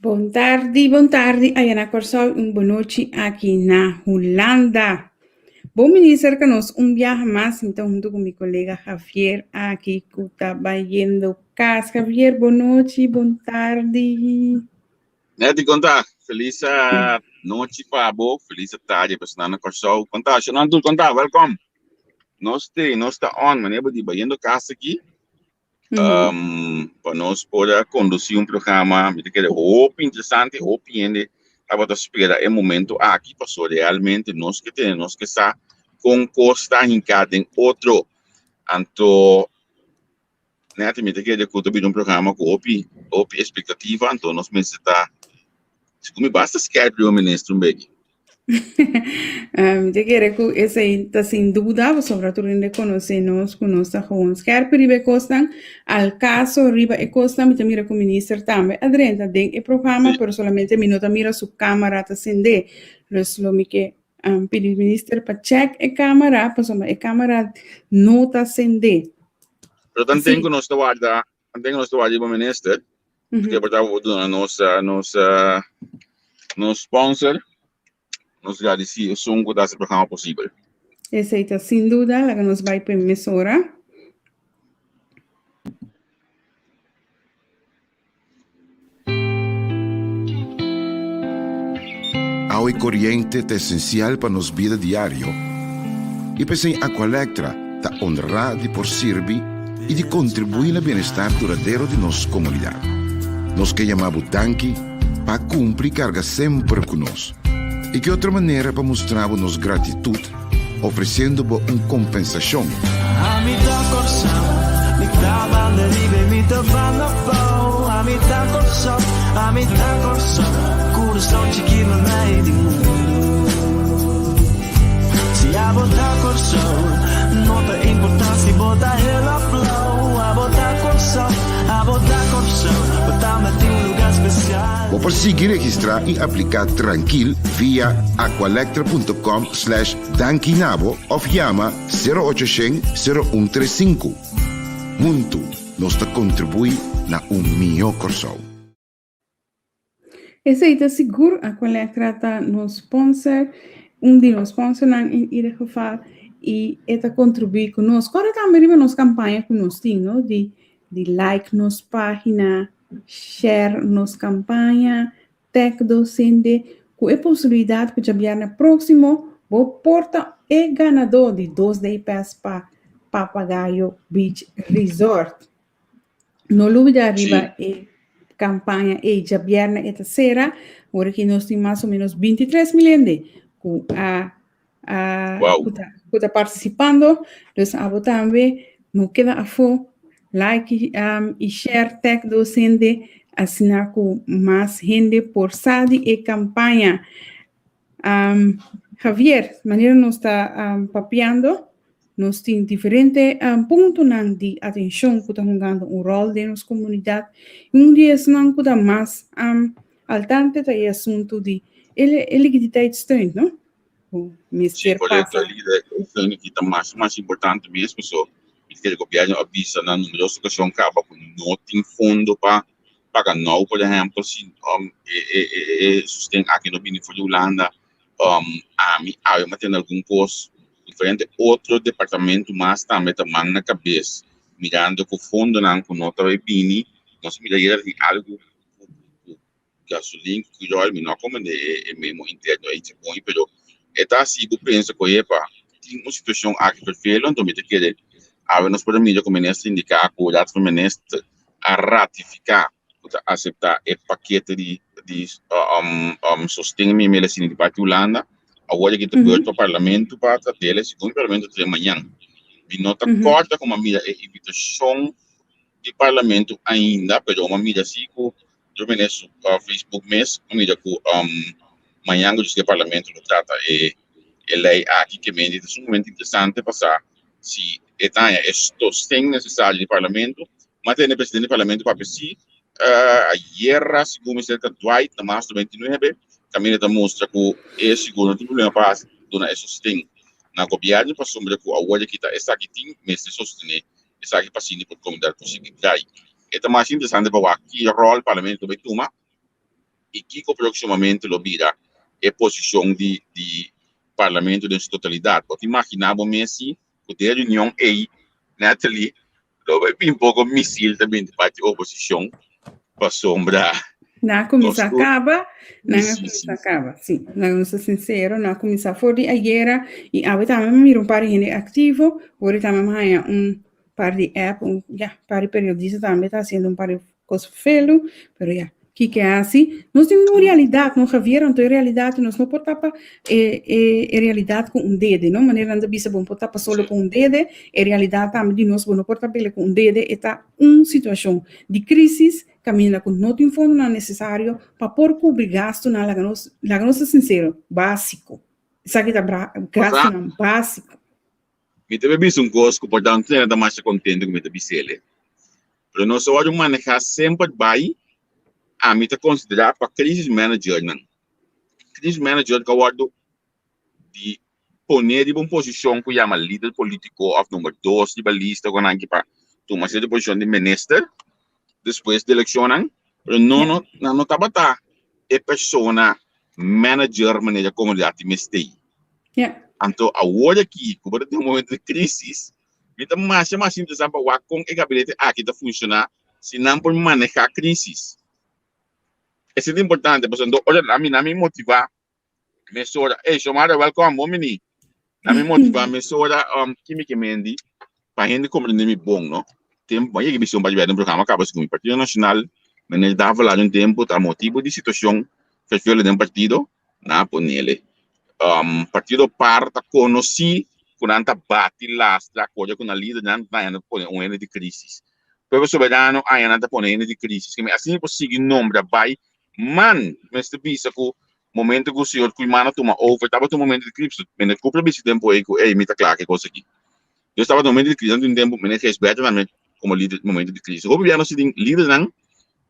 Bom tarde, Ayana Corsol, boa noite aqui na Holanda. Bom ministro, que nós viaje mais, então, junto com meu colega Javier, aqui que está vendo casa. Javier, boa noite, boa tarde. Neti conta, feliz noite para a feliz tarde para Sana Corsol. Conta, Shanandu conta, welcome. Nós está on, maneira de vendo casa aqui. Para nós poder conduzir programa, me que é interessante, ende, estava a esperar momento aqui passou realmente nós que está com costa em cada outro, então neti me que é de programa com expectativa, então nós está como basta scared o ministro Mbeki. Eu quero que esse aí está sem dúvida, sobretudo em reconhecer-nos que nós estamos com os quer riba costan, al caso riba e costan, me mira com o ministro também, adrenta den o programa, pero solamente minuto mira su câmera está acender, lo me que pedir ministro para check a câmera, para somar a câmera não está acender. Pero tanto tenho nós guarda, o ministro, que portava nos sponsor. Nós já disse o som que dá esse programa possível. Essa aí está sem dúvida, lá que nós vai para a emissora. Agua y corriente es esencial para nuestra vida diaria. Y pensé en Aqualectra, ta honrar de por servir y de contribuir al bienestar duradero de nuestra comunidad. Nos que llamamos Danki para cumplir carga sempre con nosotros. Y que otra manera para mostrar nuestra gratitud, ofreciendo una compensación. O por seguir registrar y aplicar tranquilo via aqualectra.com/dankinabo o llama 0800-0135. Junto nos contribui na mio corso. Esse aí está seguro, a Aqualectra está no sponsor, de nos sponsor em ieder geval, e está contribui conosco. Agora também nos campanha conosco, não? De like nos página, share nos campanha, tag docente, com a possibilidade de já no próximo, vou porta e ganador de 2 DPS para Papagaio Beach Resort. No lugar arriba e campanha e já viernes e terceira, agora que nós temos mais ou menos 23 milhões com está participando, então também não queda a fora, like e share tag docente, assinar com mais gente por SADI e campanha. Javier, maneira nós está papeando, nós temos diferentes pontos de atenção que estão jogando rol de nossa comunidade. Dia não que mais al tanto do assunto de elegibilidade steun, não? Sim, correto. Ali que está mais importante mesmo, só que o governo avisa na numerosas ocasiões que acaba com não tem fundo para pagar não, por exemplo, se sustém aqui no Benefício de Holanda, mas tem algum posto diferente, outro departamento, mas também na cabeça, mirando que o fundo não com nota bem, nós miramos algo gasolina que já não como é mesmo interno aí se põe, pero está assim eu penso que tem uma situação aqui perfeita, então me quer nós podemos melhor como ministro indicar que o dato ministro a ratificar, a aceitar o paquete de sostenimento medicina de parte Holanda. Agora que está para o parlamento para tratar segundo o parlamento de amanhã. Me nota corta com uma medida de invitação do parlamento ainda, mas uma medida assim que o ministro Facebook mês, uma medida que amanhã o parlamento lo trata e lei aqui que me diz um momento interessante passar se esto tem necessário no parlamento, mas tem o presidente do parlamento para si a guerra segundo o Sr. Dwight na março de 29 também mostra que é segundo o problema para dona isso tem na governo para sombra que agora que está aqui tem mas sostener está aqui para sim por comunidade conseguir daí é mais interessante para que o rol do parlamento vai tomar e Kiko proximamente lo vira a posição de parlamento em sua totalidade. Pode imaginar o Messi, o da reunião aí, Natalie, lo vai vir um pouco missil também de parte da oposição, para sombra. Na comissão acaba, sim. Não sou sincero, na comissão foi de ayer e agora também me um par de ativo, agora também há par de app, par de periodistas também está fazendo par de coisas feias, mas que é assim, nós temos uma realidade, nós viram então realidade, nós não podemos tapar realidade com dedo, não maneira de bisa bom tapar só com dedo, realidade também de nós não podemos tapar com dedo, está uma situação de crise caminha com não tem fundo necessário para por cobrir gasto na nossa sincero básico, sabe que gasto básico. Me teve visto coisa portanto não é mais contente com me teve ele, mas nós só vamos manejar sempre bem. A mim está considerado para crisis manager, não? Crisis manager que eu acho de poner em uma posição que chama líder político ou número 2 de lista quando aqui para tomar essa posição de minister depois da eleição, mas não está batendo é pessoa manager maneira comunidade mestei. Então agora aqui, como tem um momento de crise, me está mais interessante para como é gabinete aqui está funcionar se não por manejar crises. Isso é importante, porque olha, a mim motivar, me sora, chamada welcome, momini, a mim motivar, me sora, que mendi, para gente compreender me bom, não? Tempo, aí que visão para ver um programa acaba com o Partido Nacional, mas dá falar um tempo, tá motivo de situação, fez violência no partido, na ponele, partido parta conheci, quando bate lastra, coisa com a líder, não vai poner um ano de crise. O povo soberano, aí não poner ano de crise, que assim possível nome vai man, mas te bisa ko momento que o senhor que mana toma over, estava no momento de crise, mas compra bem tempo aí que me tá claro que coisa aqui. Eu estava no momento de crise, no tempo, mas respeito também como líder no momento de crise. O governo se tem líder não,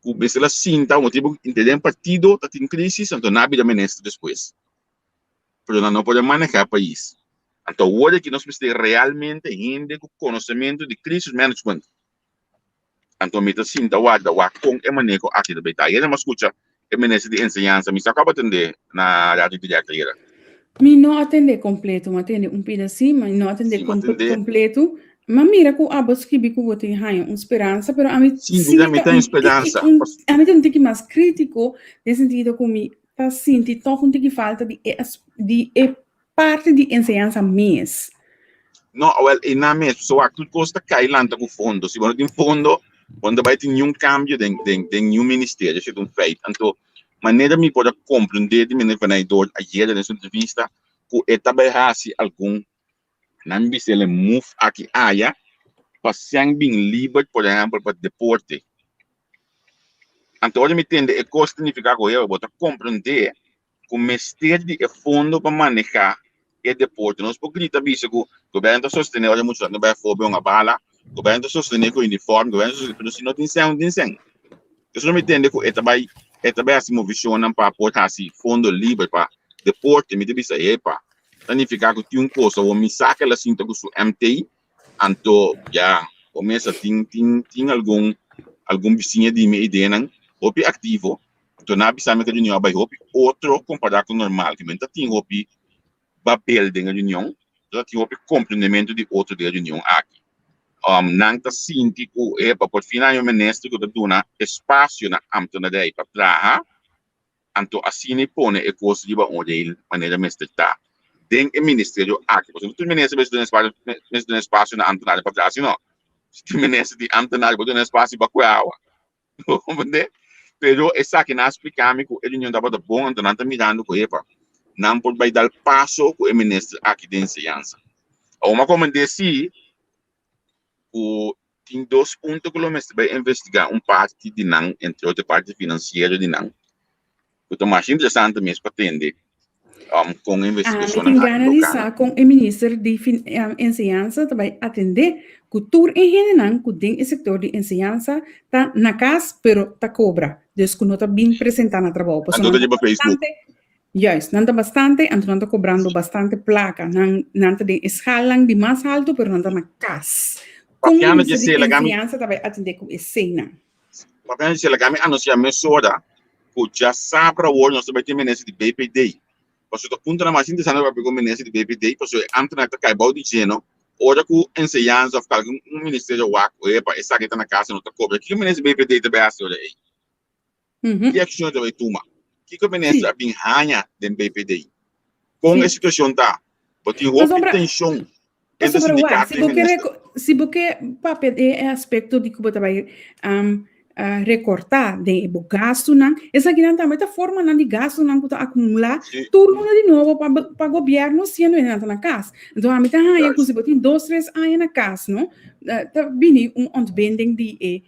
o bem cinta, o motivo entender partido tá tem crise, então não há ministro depois. Pero não pode manejar país. Então hoje que nós precisamos realmente gente com conhecimento de crise management. Então me tá cinta o com é manejo aqui da beta. E não escuta o ministro de enseñanza, me acaba atender na rádio direta. Me não atender completo, me atender pedacinho, mas não atender completo. Mas mira que a voz que bico vou ter uma esperança, pero a mim tem esperança. A mim tem que mais crítico, nesse sentido que me tá sentindo tão que falta de parte de enseñanza mesmo. Não, e na mesmo, só a tudo custa cair lá com fundo. Se você tem fundo, quando vai ter nenhum cambio de nenhum ministério, isso é um feito. Então, maneira me pode compreender de minha vereador ayer nessa entrevista que também há algum não me se move aqui área para ser bem livre, por exemplo, para deporte. Então, eu me entendo é que significa que eu vou compreender que o ministério de fundo para manejar o deporte. Nós podemos dizer que o governo está sustentando, olha muito, não vai for uma bala. O governo está sustentando com o uniforme, o governo está sustentando, se não tem sangue. Eu não me entendo que também assim movimentam para portar assim fundo livre para deporte, me diz aí para significa que tem uma coisa, o me saca ela sinta que o MTI, então já começa tem algum vizinho de minha ideia não, ou ativo, então na bisa me que a reunião vai outro comparado com o normal, que menta tem papel da reunião, já tem compreendimento de outro da reunião aqui. Não está sentindo que por final o ministro que dá espaço na amtona para trabalhar, então assim ele põe a coisa de uma maneira mais está. Tem o ministério aqui, porque o ministro vai dar espaço na amtona para trabalhar, não. O ministro de amtona vai dar espaço para cuidar. Compreende? Pero essa que nós explicamos que a reunião estava bom, então não está mirando com ele, não pode dar passo com o ministro aqui de enseñanza. Uma como disse, tem 2 pontos que o mestre vai investigar parte de não, entre outra parte financeira de não. Então, mais interessante mesmo para atender com a investigação. Tem que analisar com o ministro de enseñanza, vai atender cultura em geral, que tem o setor de enseñanza, está na casa, pero está cobra. Desde que não está bem apresentado no trabalho. Então, está para Facebook. Yes, não está bastante, então não está cobrando bastante placa. Não está de escala de mais alto, pero não está na casa. Como a enseñanza também atender com a cena. Porque a gente anuncia a mesura que já sabe para hoje nós também temos ministro de BPD. Porque tu punta na mais interessante para pegar o ministro de BPD, porque antes na cai balde de geno, hoje com ensinança of algum ministério waco, epa, essa que tá na casa não tá cobra. Que o ministro de BPD também assim olha aí. Que ação também toma. Que o ministro a bem ranha de BPD. Com a situação tá, porque houve tensão entre os sindicatos e o ministro. Se você papel é aspecto de que você vai recortar de gasto, essa aqui também está forma de gasto não que acumular tudo de novo para o governo sendo na casa. Então a mitad é que se você tem 2, 3 anos na casa, não? Tá vindo ontbinding de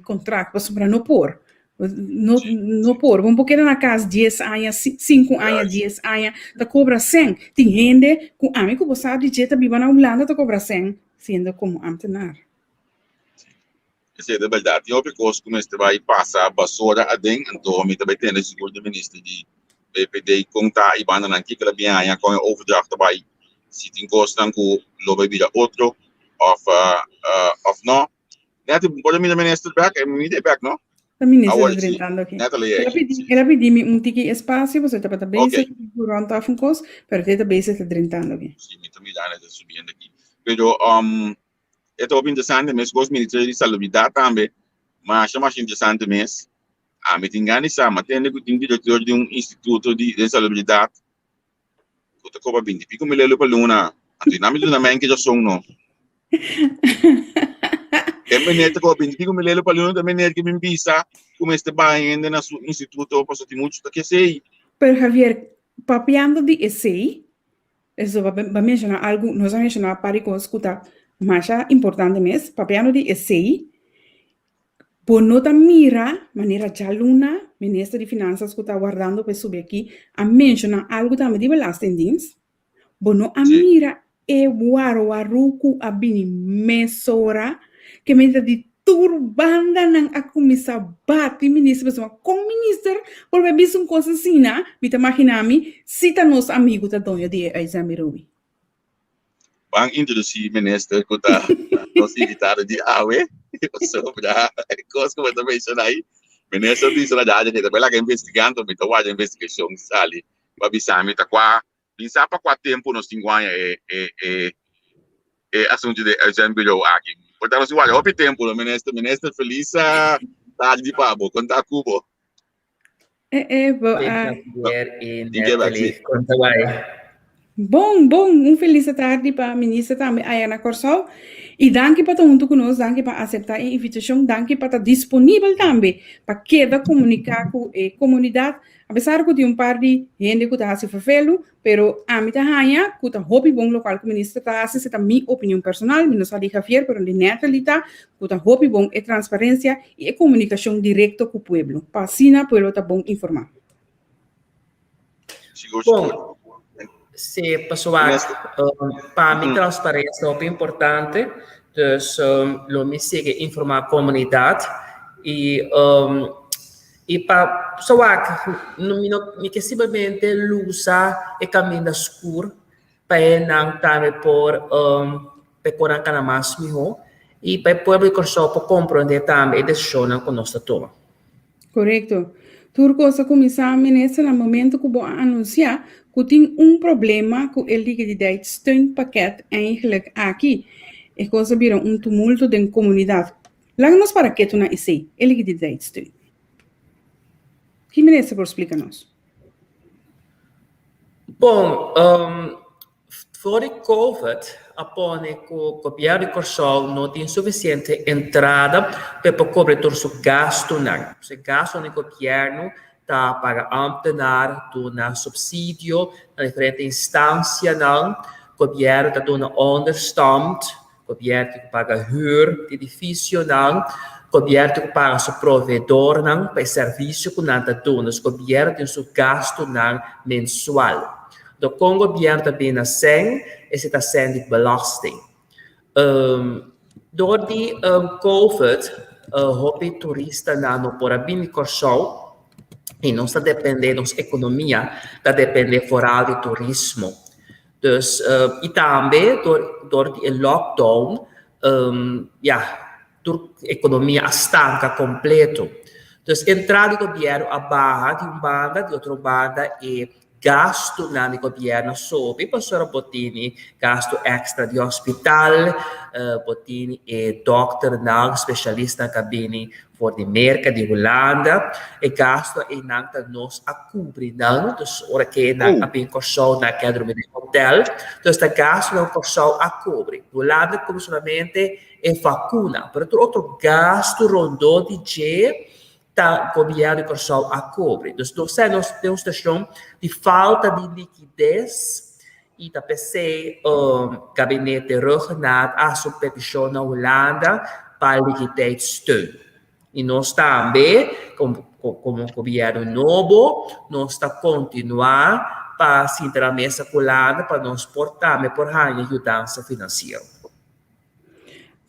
contrato para não pôr. No por, um pouquinho na casa 10 anos, 5 anos, 10 anos, tá cobra 100. Tem gente com amigo que sabe de jeito viva na Holanda tá cobra 100, sendo como amtenar. Isso é verdade. E outra coisa como este vai passar a basura a dentro, então a mim também tem o seguro do ministro de BPD contar e banda aqui que ela bem aí com o overdraft também. Se tem gostam com logo vida outro of não. Net pode me ministro back, me back, não? A ministra está tentando aqui. Ela pediu tique espaço, você está para base, durante a funcos, pero ela base está tentando aqui. Sim, me também dá nessa subindo aqui. Pero é muito interessante, mas gosto muito de salubridade também, mas é mais interessante mesmo. Me tem ganas de ter um diretor de instituto de salubridade. Eu estou com 20, fico me lendo para Luna, antes não me lembro nem que já sou não. Menete ko binti ko milelo palo também menete que me visa como este vai ainda na su instituto para ter muito que sei. Pero Javier, papiando de esse, isso vai mencionar algo, nós vamos mencionar para que escuta, mas é importante mesmo, papiando de esse, por nota mira, maneira já Luna, ministra de Finanças que está guardando para subir aqui, a mencionar algo também de belastendins, bono a mira e waro aruku abini mesora que me de turbanda nang aku misa bati ministro pessoa com ministro por ver uma coisa assim na me imaginami cita nos amigos da dona de Aizamirobi. Bang introduzir ministro que tá nos invitado de awe sobre a coisa que eu também aí. Ministro disse na verdade que também lá investigando, me tá fazendo investigação ali. Para avisar me tá pensar para quanto tempo nós temos assunto de Aizamirobi aqui. Portanto, se olha, houve tempo, o ministro feliz tarde de pabo, contar cubo. Bom, feliz tarde para a ministra também, Ayana Corsol. E danke para junto conosco, danke para aceitar a invitação, danke para estar disponível também para cada comunicar com a comunidade. Apesar que tem par de gente que está se fazendo, pero a mim tá hanha, que tá hobby bom local que o ministro está essa é a minha opinião personal, não só de Javier, pero de Natalita, que tá hobby bom é transparência e é comunicação direta com o povo. Para assim o povo tá bom informar. Bom, se pessoal, para mim transparência é muito importante, então me siga informar a comunidade e para pessoal me que simplesmente usa o caminho escuro para não também por pecorar cada mais melhor e para o povo que só para compreender também a decisão que nós toma. Correto. Turco se começar a ministra no momento que vou anunciar que tem problema com ele que de steunpakket eigenlijk aqui e coisa vira tumulto da comunidade. Lá nós para que tu na esse ele que de steun. Que ministra por explicar-nos? Bom, for o COVID, apone que o governo Corsol não tem suficiente entrada para cobrir todo o gasto. O gasto no governo está para ampliar do subsídio na diferente instância. O governo está dando understand, o governo paga huur de edifício. O governo paga seu provedor para o serviço que não está dando. O governo tem seu gasto mensual. Então, com o governo também na SEN, esse está sendo belasting. Door die COVID, hobby turista não pode vir Corsol e não está dependendo da economia, está dependendo fora do turismo. Dus, e também, door die lockdown, door a economia estanca completo. Então, entrada do governo a barra de banda, de outra banda e gasto na governo sobe, para botini gasto extra de hospital, botini e doctor não especialista na cabine for de merca de Holanda, e gasto e nanta nos a cobrir não, então ora que na abin corso na quadro de hotel, então esta gasto não corso a cobrir. Holanda como somente é vacuna, para outro gasto rondou de tá governo corso a cobre. Então, nós temos uma situação de falta de liquidez e da PC gabinete regional a sua petição na Holanda para liquidez. E nós também, como governo novo, nós está continuar para se entrar na mesa Holanda para nós portar por ajuda financeira.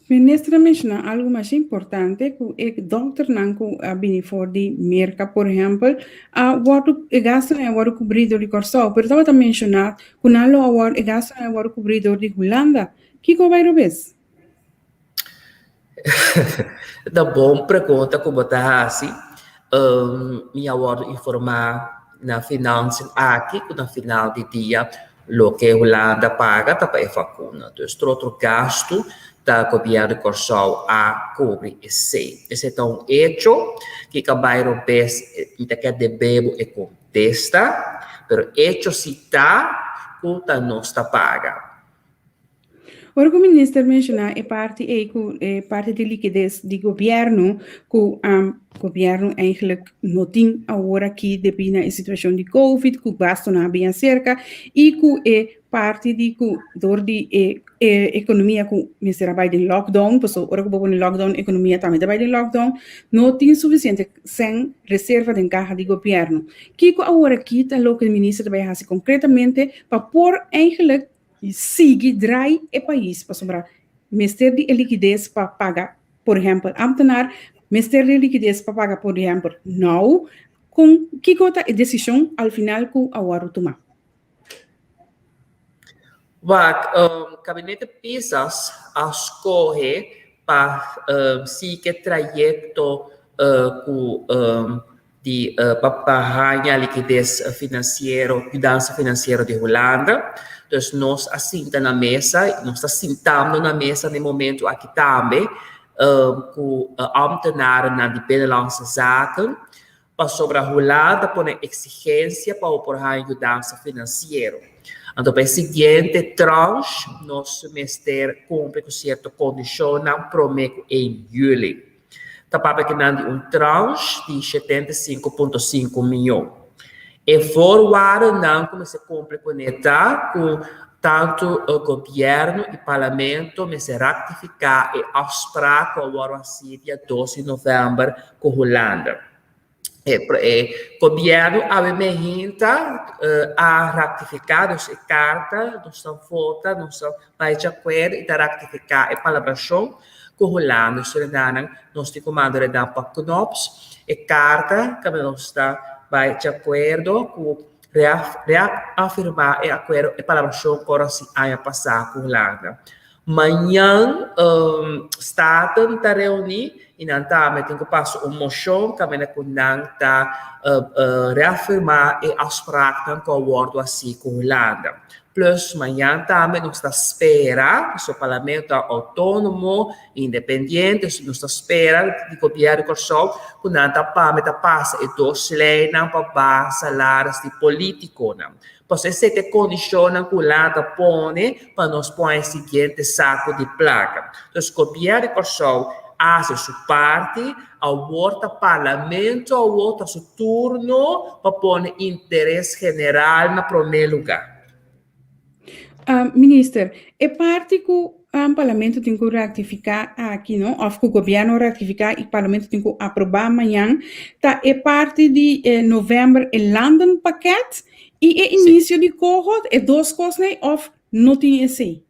Ministra menciona algo mais importante que o doctor nanco abini for de merca, por exemplo, a water gasto é water cobridor de Corsol, pero estava também mencionar que nalo a water gasto é water cobridor de Holanda. Que vai robes? Da bom pergunta como está assim, minha water informar na finança aqui, na final de dia, lo que Holanda paga para a vacuna. Então, outro gasto da governo Corsol a cobrir esse. Esse é um hecho que acabaram bem que devemos e contesta, pero hecho se está, conta não está paga. Ora, como o ministro mencionou, é parte de liquidez do governo, que o governo eigenlijk não tem agora aqui devido à situação de Covid, que basta não bem cerca, e que é parte de que door de economia que me será by de lockdown, porque ora que vou no lockdown, economia também está by de lockdown, não tem suficiente sem reserva de caixa de governo. Que agora aqui está o que o ministro vai fazer concretamente para pôr eigenlijk sigue drai e país para sobrar mestre de liquidez para pagar, por exemplo, ambtenaar, mestre de liquidez para pagar, por exemplo, não, com que cota a decisão ao final que a hora tomar. O gabinete PISAS escolhe para seguir trajeto de para liquidez financeira, mudança financeira de Holanda. Então, nós assintamos na mesa, nós assintamos na mesa no momento aqui também, com ambtenaar na de Binnenlandse Zaken, para sobre a Holanda pôr exigência para o mudança financeira. Então, para a seguinte tranche, nosso ministério cumpre com certa condição, promete em julho. Tapava que não tranche de 75,5 milhões. E forward não como se cumpre com tanto o governo e o parlamento, mas se ratificar e asprar com o dia 12 de novembro com a Holanda. O governo a ratificar a carta, nossa vota, nossa vai de acordo e ratificar a palabração com a Holanda. Nós temos comando de dar para CNOPS e carta que nós vai de acordo com reafirmar e acordo e palabração que se haya passado com a Holanda. Amanhã, o Estado está reunido e não está, tem que passar uma moção que não está reafirmar e asprar com o acordo assim com a Holanda. Plus, amanhã também nós está espera o parlamento autônomo, independente, nós está espera de governo Corsol, que não está passa e dois leis não para salários de político, não. Pois essa é a condição que o Holanda põe para nós pôr o seguinte saco de placa. Então, o governo Corsol faz a sua parte, ao outro parlamento, ao outro seu turno, para pôr interesse general no primeiro lugar. Minister, é parte que o parlamento tem que ratificar aqui, não? Ou que o governo ratificar e o parlamento tem que aprovar amanhã, tá? É parte de novembro o London paquete e é início de cohort, é duas coisas, ou não tem esse?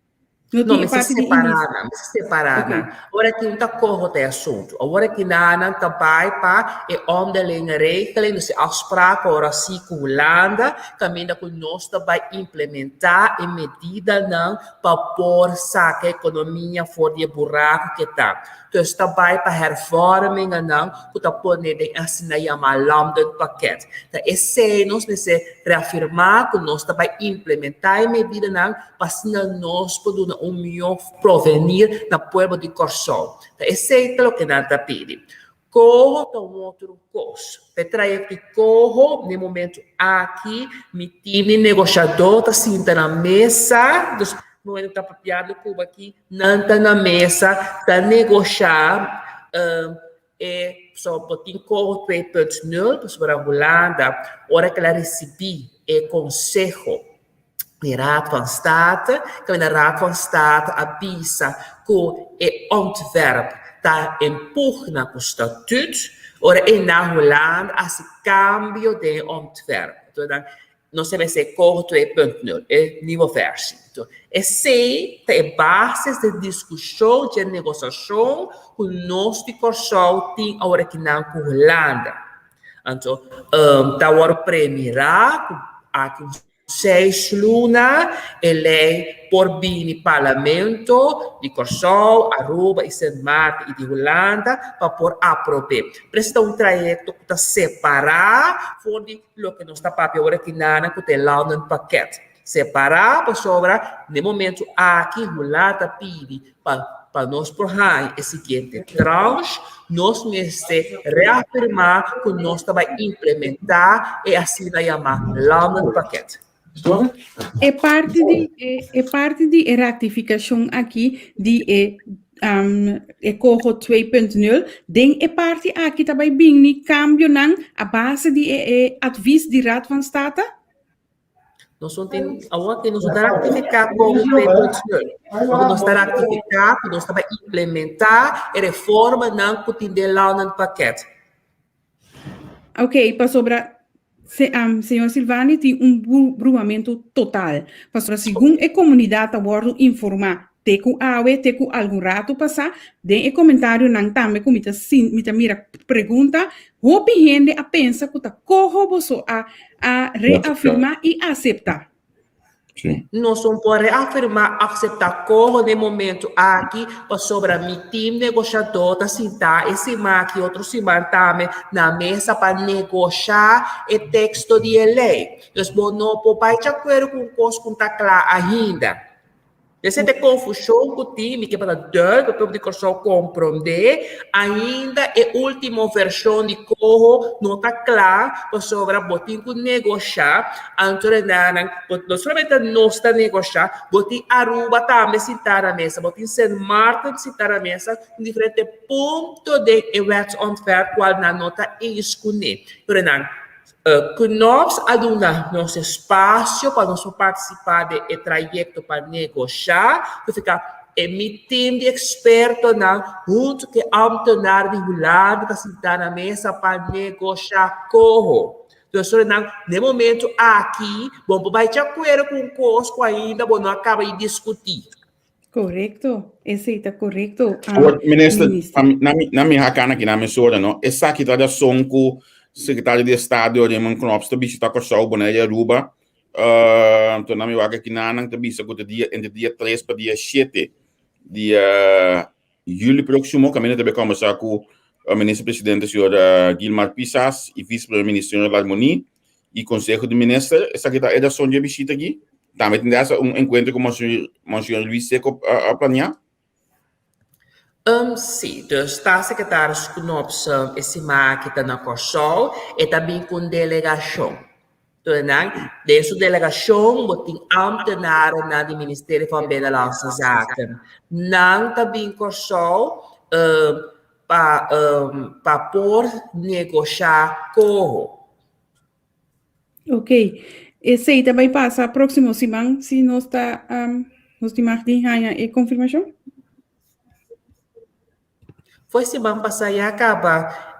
Não, mas se separar, Okay. Agora que não está correto o assunto. Agora que não está vai para é onderlinge regeling, dus afspraken ora assim com a Holanda, caminha que nós vai implementar em medida não para pôr saque a economia fora de buraco que está. Então está vai para hervorming não, que está pondo em assim na chama London Packet. Então esse nós precisa reafirmar que nós vai implementar em medida não para assim nós podemos melhor provenir na povo de Corsol. Então esse é o que nós está pedindo. Corro para um outro curso. Petraia que corro, no momento aqui, me time negociador está sentado na mesa, no momento está papiado Cuba aqui, não está na mesa, está negociar, só botin corro 2.0, sobre a Holanda, hora que ela recebi o conselho de Raad van State, que a Raad van State avisa que o ontwerp está impugna com o estatuto, ora e na Holanda há esse cambio de ontwerp. Então, não se vai ser corto 2.0, é nível versão. Então, esse é base de discussão, de negociação, que nós de Corsol tem agora aqui na Holanda. Então, está agora premirar, aqui 6 luna, lei por bini parlamento de Corsol, Aruba e Sint Maarten e de Holanda para por aprovar. Precisa trajecto que está separar for de lo que nós está papel agora aqui na que tem lá no paquete. Separar para sobra, no momento aqui Holanda pede para nós por aí, esse seguinte tranche, nós precisamos reafirmar que nós vai implementar e assim vai chamar lá no paquete. É parte de ratificação aqui de Corro 2.0, den é parte aqui também bem cambio nan a base de advies de Raad van State. Nós temos agora que nós está ratificar Corro 2.0, nós está ratificar, nós vai implementar a reforma não que tem lá no paquete. Ok, para sobrar senhor Silvani tem brumamento total. Pastor, segundo a comunidade agora informar, teco algum rato passar, den comentário não também como mita mira pergunta, o gente a pensa que tá corroboso a reafirmar e aceitar. Sim. Nós não podemos reafirmar, aceitar corro no momento aqui, para sobre mi time negociador, tá sentar esse aqui, outro se também na mesa para negociar o texto de lei. Então, não pode de acordo com o curso que está claro ainda. Essa é a confusão com o time, que para dar, para o Corsol compreender, ainda a última versão de corro não está clara, para sobre botin que negociar, não somente nós está negociar, botin Aruba também sentar na mesa, botin Sint Maarten sentar na mesa, em diferentes pontos de wetsontwerp, qual na nota escolher. Que nós adunamos nosso espaço para nós participar do trajeto para negociar, que fica emitindo de experto junto com o funcionário de Holanda que sentar na mesa para negociar corro. Então, no momento aqui, vamos vai de acordo com o curso ainda, não acaba de discutir. Correto, esse está correto. Ministro, na minha cana aqui na minha não, essa aqui está de sonco secretário de Estado Raymond Knops to visita Corsol boné Aruba então na minha vaga aqui na nang tabisa ko dia entre dia 3 para dia 7 dia julho próximo caminho também conversar com o ministro-presidente senhor Guilmar Pisas e vice-primeiro-ministro senhor Lalmoni e conselho do ministro essa aqui é da sonha visita aqui também tem essa encontro com o senhor Luís Seco a planear. Sim, então está secretário de Knops esse que está na Corsol e também com delegação. Então, dessa delegação, tem ambtenaar na do Ministério van Binnenlandse Zaken. Não também Corsol para por negociar corro. Ok, esse aí também passa próximo semana, se nós está, nós temos de ganhar a confirmação? foi semana passada e acaba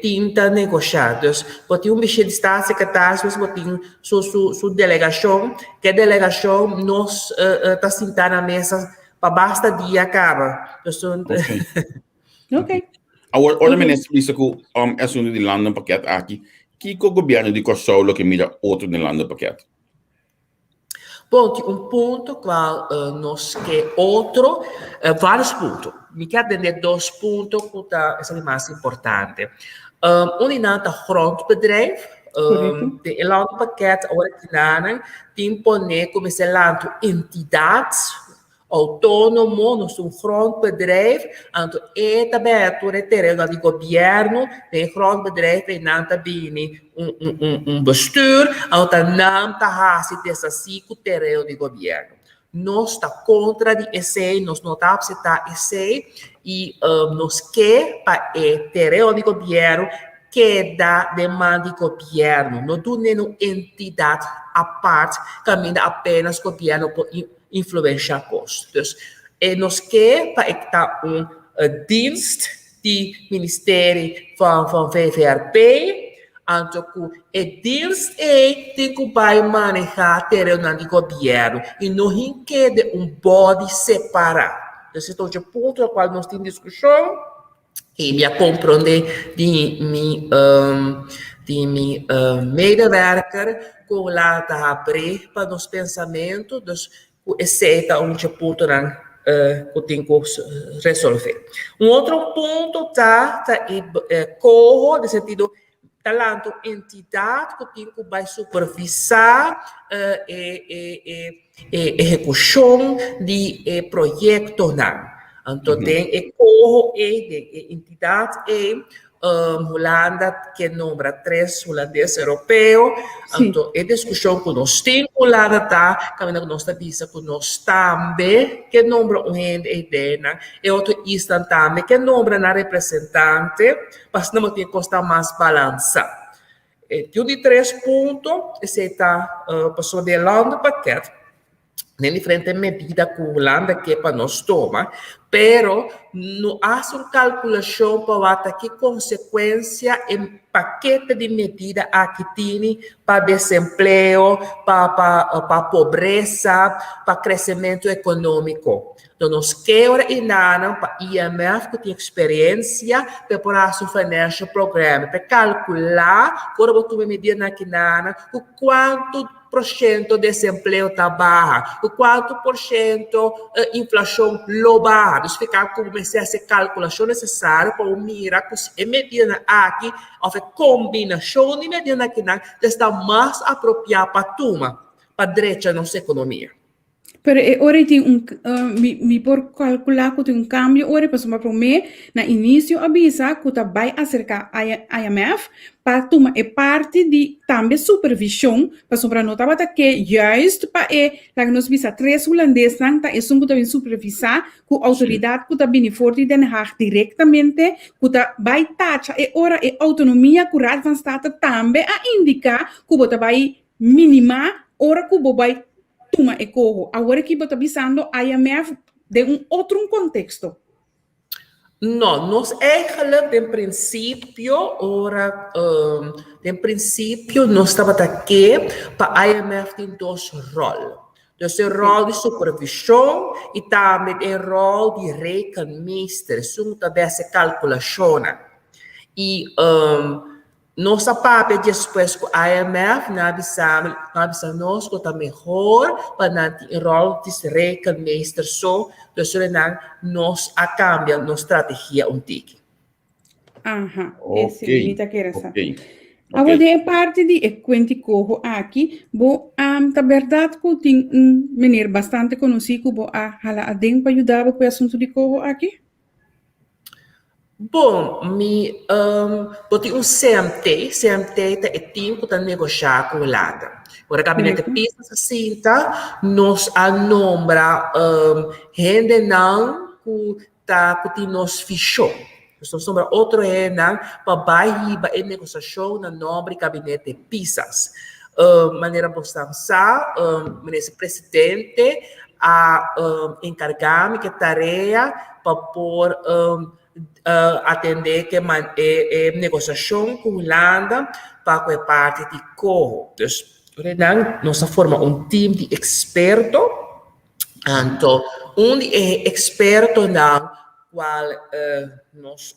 tinta negociados. Porque um bicho de Estado secretário, tem sua delegação, que a delegação nós está sentada na mesa para basta dia acaba. Ok. Agora, ministro, disse que é assunto de landenpakket aqui. Que o governo de Kosovo que mira outro de landenpakket? Bom, um ponto qual nós que outro, vários pontos. Me quero entender 2 pontos que são mais importantes. Inata grondbedrijf, de landpakket, originaal, die poner como se lanto entidades autônomo, nós um grondbedrijf, anto abertura terreno do governo, de grondbedrijf e nanta bini bestuur, anto não tá hasi dessa cinco terreno do governo. Nós está contra de ESEI, nós não está aceitar ESEI e nós quer para o terreno do governo que dá demanda do governo, não do nenhuma entidade à parte, caminha apenas o governo por influenciar custos. E nós quer para que dienst do Ministério van VVRP, anto que o dienst tem que manejar terreno do governo e não requer body separado. Esse é o ponto ao qual nós temos discussão e me compreender de minha medewerker com lá tá abrir para nos pensamentos esse é um ponto que tem que resolver. Outro ponto corro no sentido talento entidade que tem que vai supervisar execução de projeto então tem corro de entidade Holanda que nombra 3 holandeses europeus, então a discussão que nós temos Holanda tá, caminhando que nós avisa que nós também que nombra ideia e outro Island também que nombra na representante, mas não tem que costar mais balança. Tem de 3 pontos, esse está passou de landpakket, nem diferente medida que a Holanda que para nós toma, pero não há uma calculação para que consequência em paquete de medida aqui tem para desemprego, para pobreza, para crescimento econômico. Então, nós queremos ir para o IMF que tem experiência para o Financial Program, para calcular, quando você vai medir o quanto % de desemprego está baixa, o quanto % inflação global. Isso fica como essa calculação necessária para mirar que medida aqui, a combinação de medida que está mais apropriada para a turma, para a direita da nossa economia. Pero ora tem me por calcular que tem cambio ora para somar para mim na início avisa que tá vai acercar a IMF para tomar parte de também supervisão para sobrar nota para que juist para lá nos visa 3 holandeses não tá isso que também supervisar com a autoridade que tá bem forte Den Haag diretamente que tá vai taxa e ora autonomia que o Raad van State também a indicar que tá vai minimar ora que vai uma ecorro. Agora que está visando a IMF de outro contexto. Não, nós eigenlijk em princípio, ora, em princípio, nós estamos aqui para a IMF tem 2 roles. Dus o rol de supervisão e também o rol de rekenmeester, são também se calculaciona. E nossa papel depois com a IMF, nós nós que está melhor para o rol de rekenmeester só, dus nós a cambia nossa estratégia tique. Aha, esse limita que era essa. Okay. Agora, de parte de quanto corro aqui, a verdade que tem menino bastante conhecido, a hala adem para ajudar com o assunto de corro aqui? Bom, tem CMT é tempo que está negociar com a Holanda. Agora, o gabinete PISA se nos anombra gente não que nos fichou. Então, sobre outro ano, para baixar a negociação na nome do gabinete PISAs. Maneira bostança, ministro presidente, a encargar-me que tarefa para pôr atender que negociação com a Holanda para a parte de corro. Dus, nós formamos time de experto. Então, experto na qual nós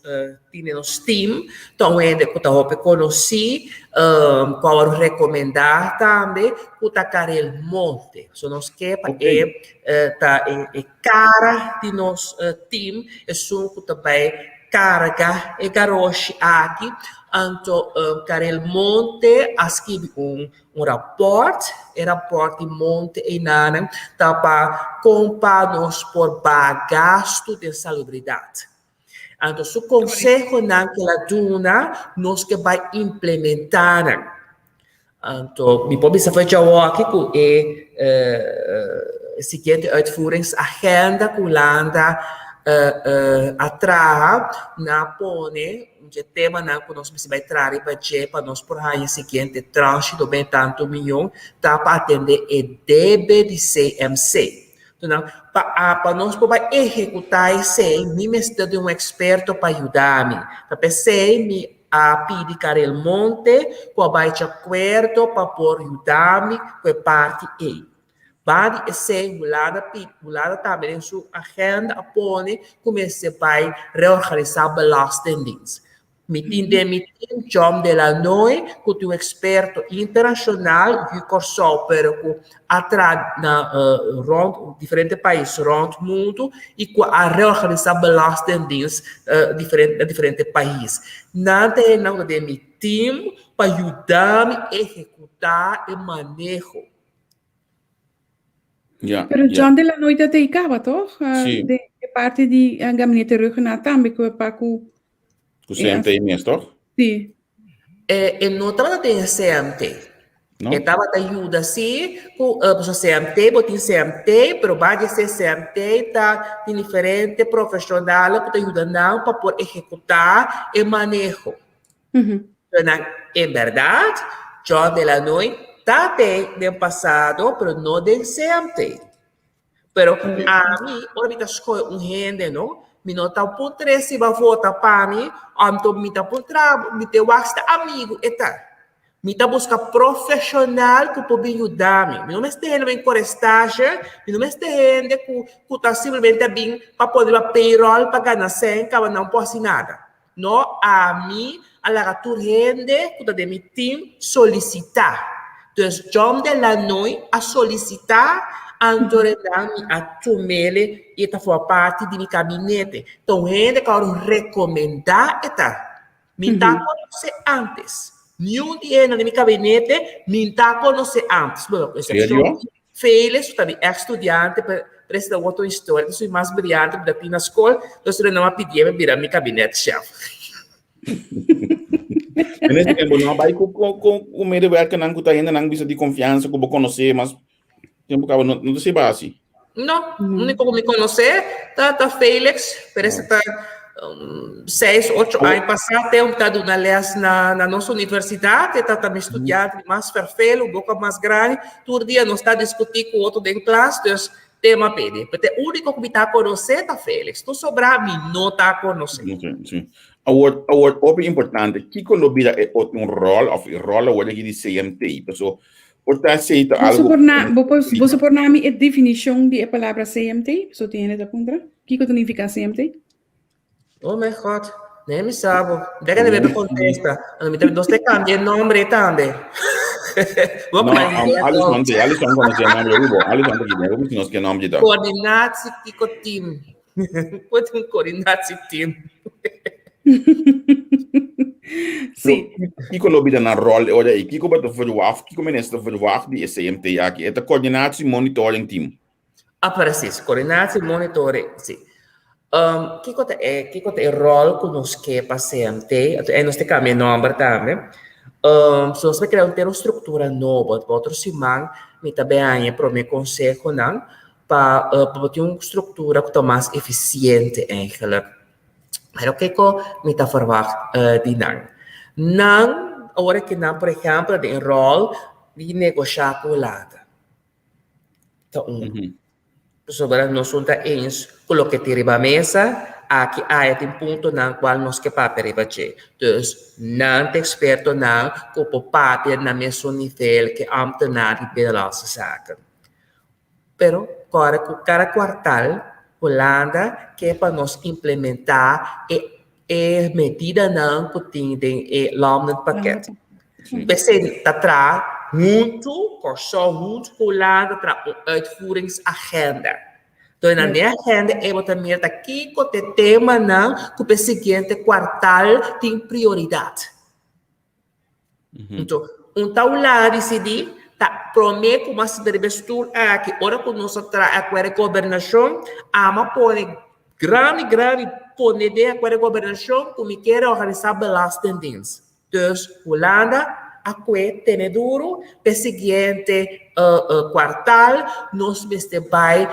temos team, então é que eu conheci, qual recomendar também, que tá Karel Monte. So nós que cara de nosso team, é só que também carga e garoche aqui. Então, Karel Monte escreveu rapport, rapport de Monte e Nana, para comparar-nos por gasto de salubridade. Então, o conselho que ela dá, nós que vai implementar. Então, me pode saber já aqui que a seguinte uitvoeringsagenda que Holanda atrás na pone o tema na que nós precisamos trazer para nós por aí a seguinte tranche do bem tanto milhão tá para atender o débito de CMC. Então, para nós poder executar isso, me estou de experto para ajudar-me. Para pensar, me pedir Karel Monte, para baixar acordo para poder ajudar-me com a parte E. Badi esse Holanda também em sua agenda apone comece a reorganizar belastingdienst. Meeting John Delanoy, que é um experto internacional que correu pero atrás na diferentes países rond o mundo e que a reorganizar belastingdienst diferentes países. Nada é não de meeting para ajudar a executar e manejo. Pero John Delanoy dat dedicava, toch? Sim. De parte de gabinete regional também, que é para o CMT mesmo, toch? Sim. E não estava de CMT. Estava de ajuda, sim, com o CMT, botin CMT, pero vai ser CMT, está em diferente profissional, para ajudar não, para poder executar e manejo. Então, em verdade, John Delanoy está no passado, pero não de CMT. Pero a mim, ahora escolho gente, não? Me não está por três se vai votar para mim, então me está por trás, me tem amigo, eta. Me está buscar profissional que pode ajudar-me. Me não está indo em corestagem, me não está indo que está simplesmente bem para poder a payroll para ganhar 100, que não pode nada. Não, a mim, a la gente que está de meu time solicitar. Então, John Delanoy a solicitar a tomele e está for parte de meu gabinete. Então, gente que eu recomendar me está conhecer antes. Nenhum dia no meu gabinete me está conhecer antes. Sério? Félix, também é estudante, precisa de outra história, sou mais brilhante da na escola, então eu não pedi para virar meu gabinete chefe. Nesse tempo, não vai com o meio de que não está ainda não precisa de confiança, que vou conhecer, mas tempo que não se base. Não, o único que me conhecer tá Félix, parece que tá 6, 8 anos passados, tem estado na nossa universidade, está também estudando mais perfeito, um pouco mais grande, todo dia nós está discutindo com outro em classe, então tema pede. Porque o único que me está conhecer tá Félix, tu sobrar me não está conhecendo. Sim. O importante, que quando vira rol agora de CMT, pessoal, portanto aceita algo. Você por nome a definição de a palavra CMT, só tem essa ponta. O que significa CMT? Oh meu God, nem me sabe. Deve me contesta. Nós temos que cambiar nome também. Alisson conhece o nome, Alisson nós que nome de Coordenatie team. Pode coordenatie team. Sim. Kiko lobby na rol, olha aí, Kiko vai verwacht, Kiko minister verwacht die CMT aqui, é a coordenatie monitoring team. Precies, coordenatie monitoring, sim. Kiko tem rol que nós quer para CMT, e nós temos que nome também. Se nós queremos ter uma estrutura nova, para outro semana, me também para me conselho não, para ter uma estrutura que mais eficiente eigenlijk. Pero que me está verwacht de não, agora que não, por exemplo, de rol de negociar com Holanda. Então, sobre nós somos eens, coloque tira a mesa, aqui há um ponto na qual nós que papel fazer. Então, não é experto não como papel na mesmo nível que ambtenaar pela nossa zaken. Pero cada quartal Holanda quer para nós implementar e medida não que tem e landen pakket. Você está junto com Holanda para uma uitvoeringsagenda. Então, na minha agenda, eu também aqui com o tema não que o seguinte quartal tem prioridade. Então, tal lá decidir prometo mas se deve estudar que ora que nós traz a governação ama pode grave pode de a governação como quer organizar belastingdienst. Dus Holanda aqui tem duro o seguinte quartal nós vai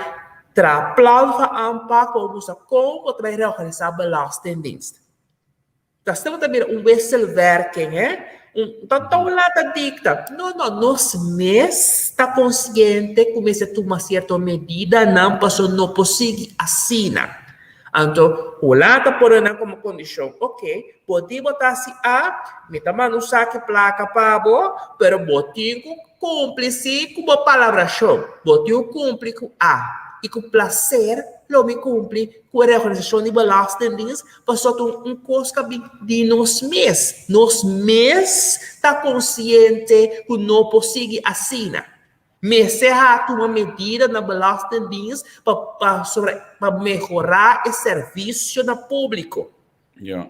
tra plan van aanpak om ons como vai organizar belastingdienst. Dat estamos também wisselwerking, hè? Então lá está dicta, nós mesmos está consciente que se toma certa medida, não passou não possível assinar. Então, o lá está por como condição, ok, pode botar assim, me também não saque placa para bo, pero botinho cúmplice com a palavra show, botinho cumpre com e com prazer, lo me cumpre com a organização de belastingdienst, passou coisa de nós mesmos. Nós mesmos está consciente que não possível assinar. Mas se há uma medida na belastingdienst para melhorar o serviço no público. Ja.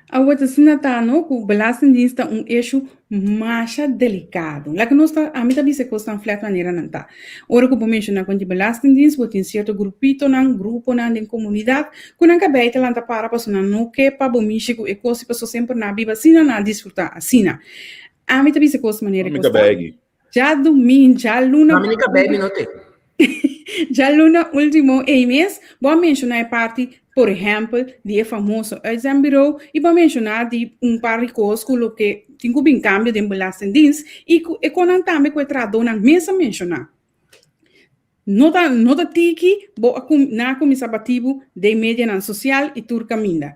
Agora, se não está, que o belastingdienst é eixo mais delicado. Lá que nós a mim também se custa uma fleta maneira não está. Ora que eu mencionar com o belastingdienst, tem certo grupito grupo na comunidade, que não cabe lá para pessoa não que para o México e coisa pessoa sempre na biba assim na desfrutar assim. A mim também se custa maneira que já domingo, já luna. A mim cabe não tem. Já luna último mês, vou mencionar a parte, por exemplo, de famoso Uitzendbureau e vou mencionar de par de coisas que tem um cambio de belastingdienst e quando também que traduz na mesa mencionar. Nota tiki, na comissão bativo de mídia social e turcaminda.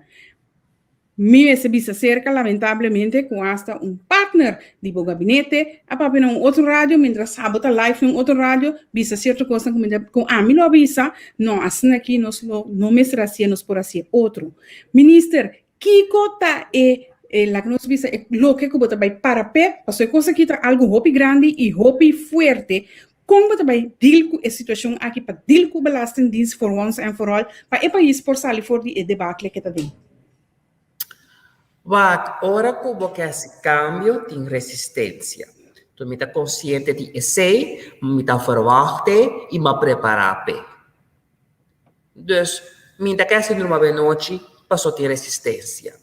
Me recebi cerca, lamentavelmente, com hasta partner de bo gabinete, a papi num outro rádio, mientras sábado live num outro rádio, bisa certa coisa com a mim lo avisa, não, assim aqui, não me será assim, nos por assim, outro. Minister, Kiko tá la que nos visa, lo que bota vai para pé, passou coisa que tá algo hopi grande e hopi fuerte, como também deal com a situação aqui para deal com belastingdienst for once and for all, para o país por sair for de debate que tá dentro. Ora que esse cambio tem resistência. Então, me está consciente de isso, me está verwachte e me preparar. Dus, me está querendo numa noite, passou a ter resistência.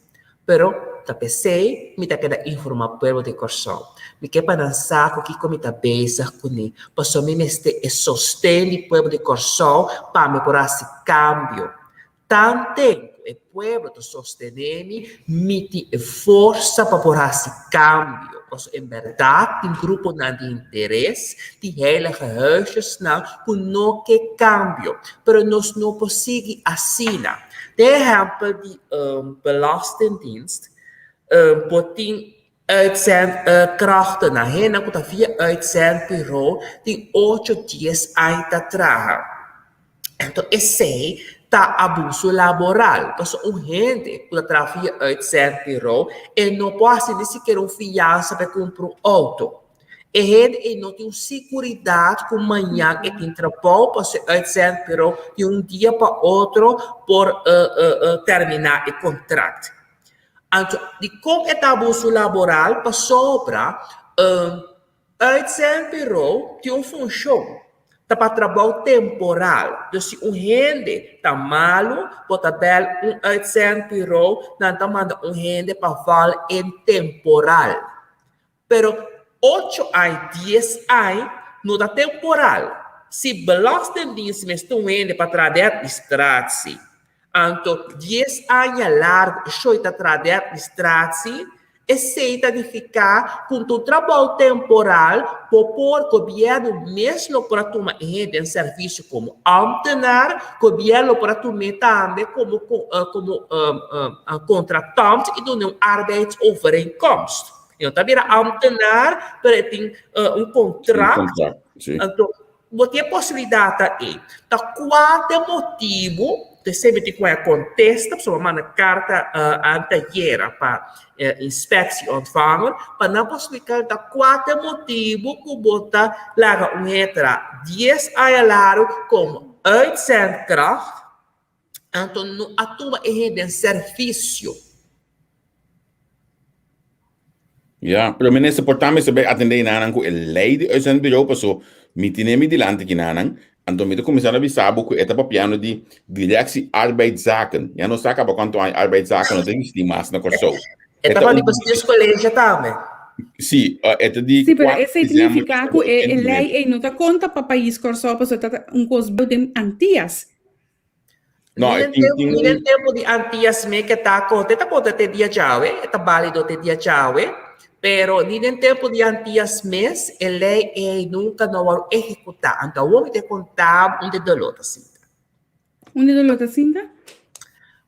Pero, também sei, me está querendo informar o povo de corção. Me quer para dançar que como está beijar com ele, passou me este sostém o povo de corção para melhorar esse cambio. Tanto o povo te sostenere, mi ti força para por esse cambio. Porque, em verdade, tem grupo de interesse, de heilige huisjes, que não quer cambio. Mas nós não conseguimos assinar. De exemplo, de belastingdienst, tem uitzendkrachten na hen, que via uitzendbureau, tem 8 dias ainda atrás. Então, esse tá abuso laboral. Porque gente que trabalha uitzendbureau e não pode nem sequer fiança para comprar auto. E gente não tem segurança com manhã que tem trabalho, porque uitzendbureau de dia para outro por terminar o contrato. Então, de como é abuso laboral, para sobra, uitzendbureau tem função. Para trabalho temporal. Então, se gente está malo, pode ter uitzendbureau, não manda gente para falar em temporal. Pero 8 a 10 anos não está temporal. Se belastingdienst mesmo gente para trazer distração, então 10 anos largo, só está trazer distração, aceita de ficar com o trabalho temporal por o governo mesmo para tomar em serviço como ambtenaar, governo para tomar também como contratante e de uma arbeidsovereenkomst. Então, também ambtenaar para ter contrato. Então, você tem possibilidade aí. Então, qual motivo de sempre tem que contesta, sobre uma carta anterior para inspectie ontvanger, para não possibilitar de qual motivo que você laga letra 10 anos como uitzendkracht, então não atua em serviço. Ja, pero minister portame se atender nanan ko elei de uitzendbureau paso mitinemi dilante kinanan. Então, me começar a avisar que etapa piano de directie arbeidszaken. Ja, não saca para quanto há arbeidszaken, não tem que mais na corso. Etapa de vocês colégio também. Sim, eta de. Sim, pero esse significa que a lei não está conta para país corso, para você tá coisa de antias. Não, nem tempo de antias me que tá conta te dia chave, tá válido te dia chave. Pero nem tempo de antias mês, a lei nunca não vai executar. Então, vamos ter contar onde de lota cinta. Onde de lota cinta?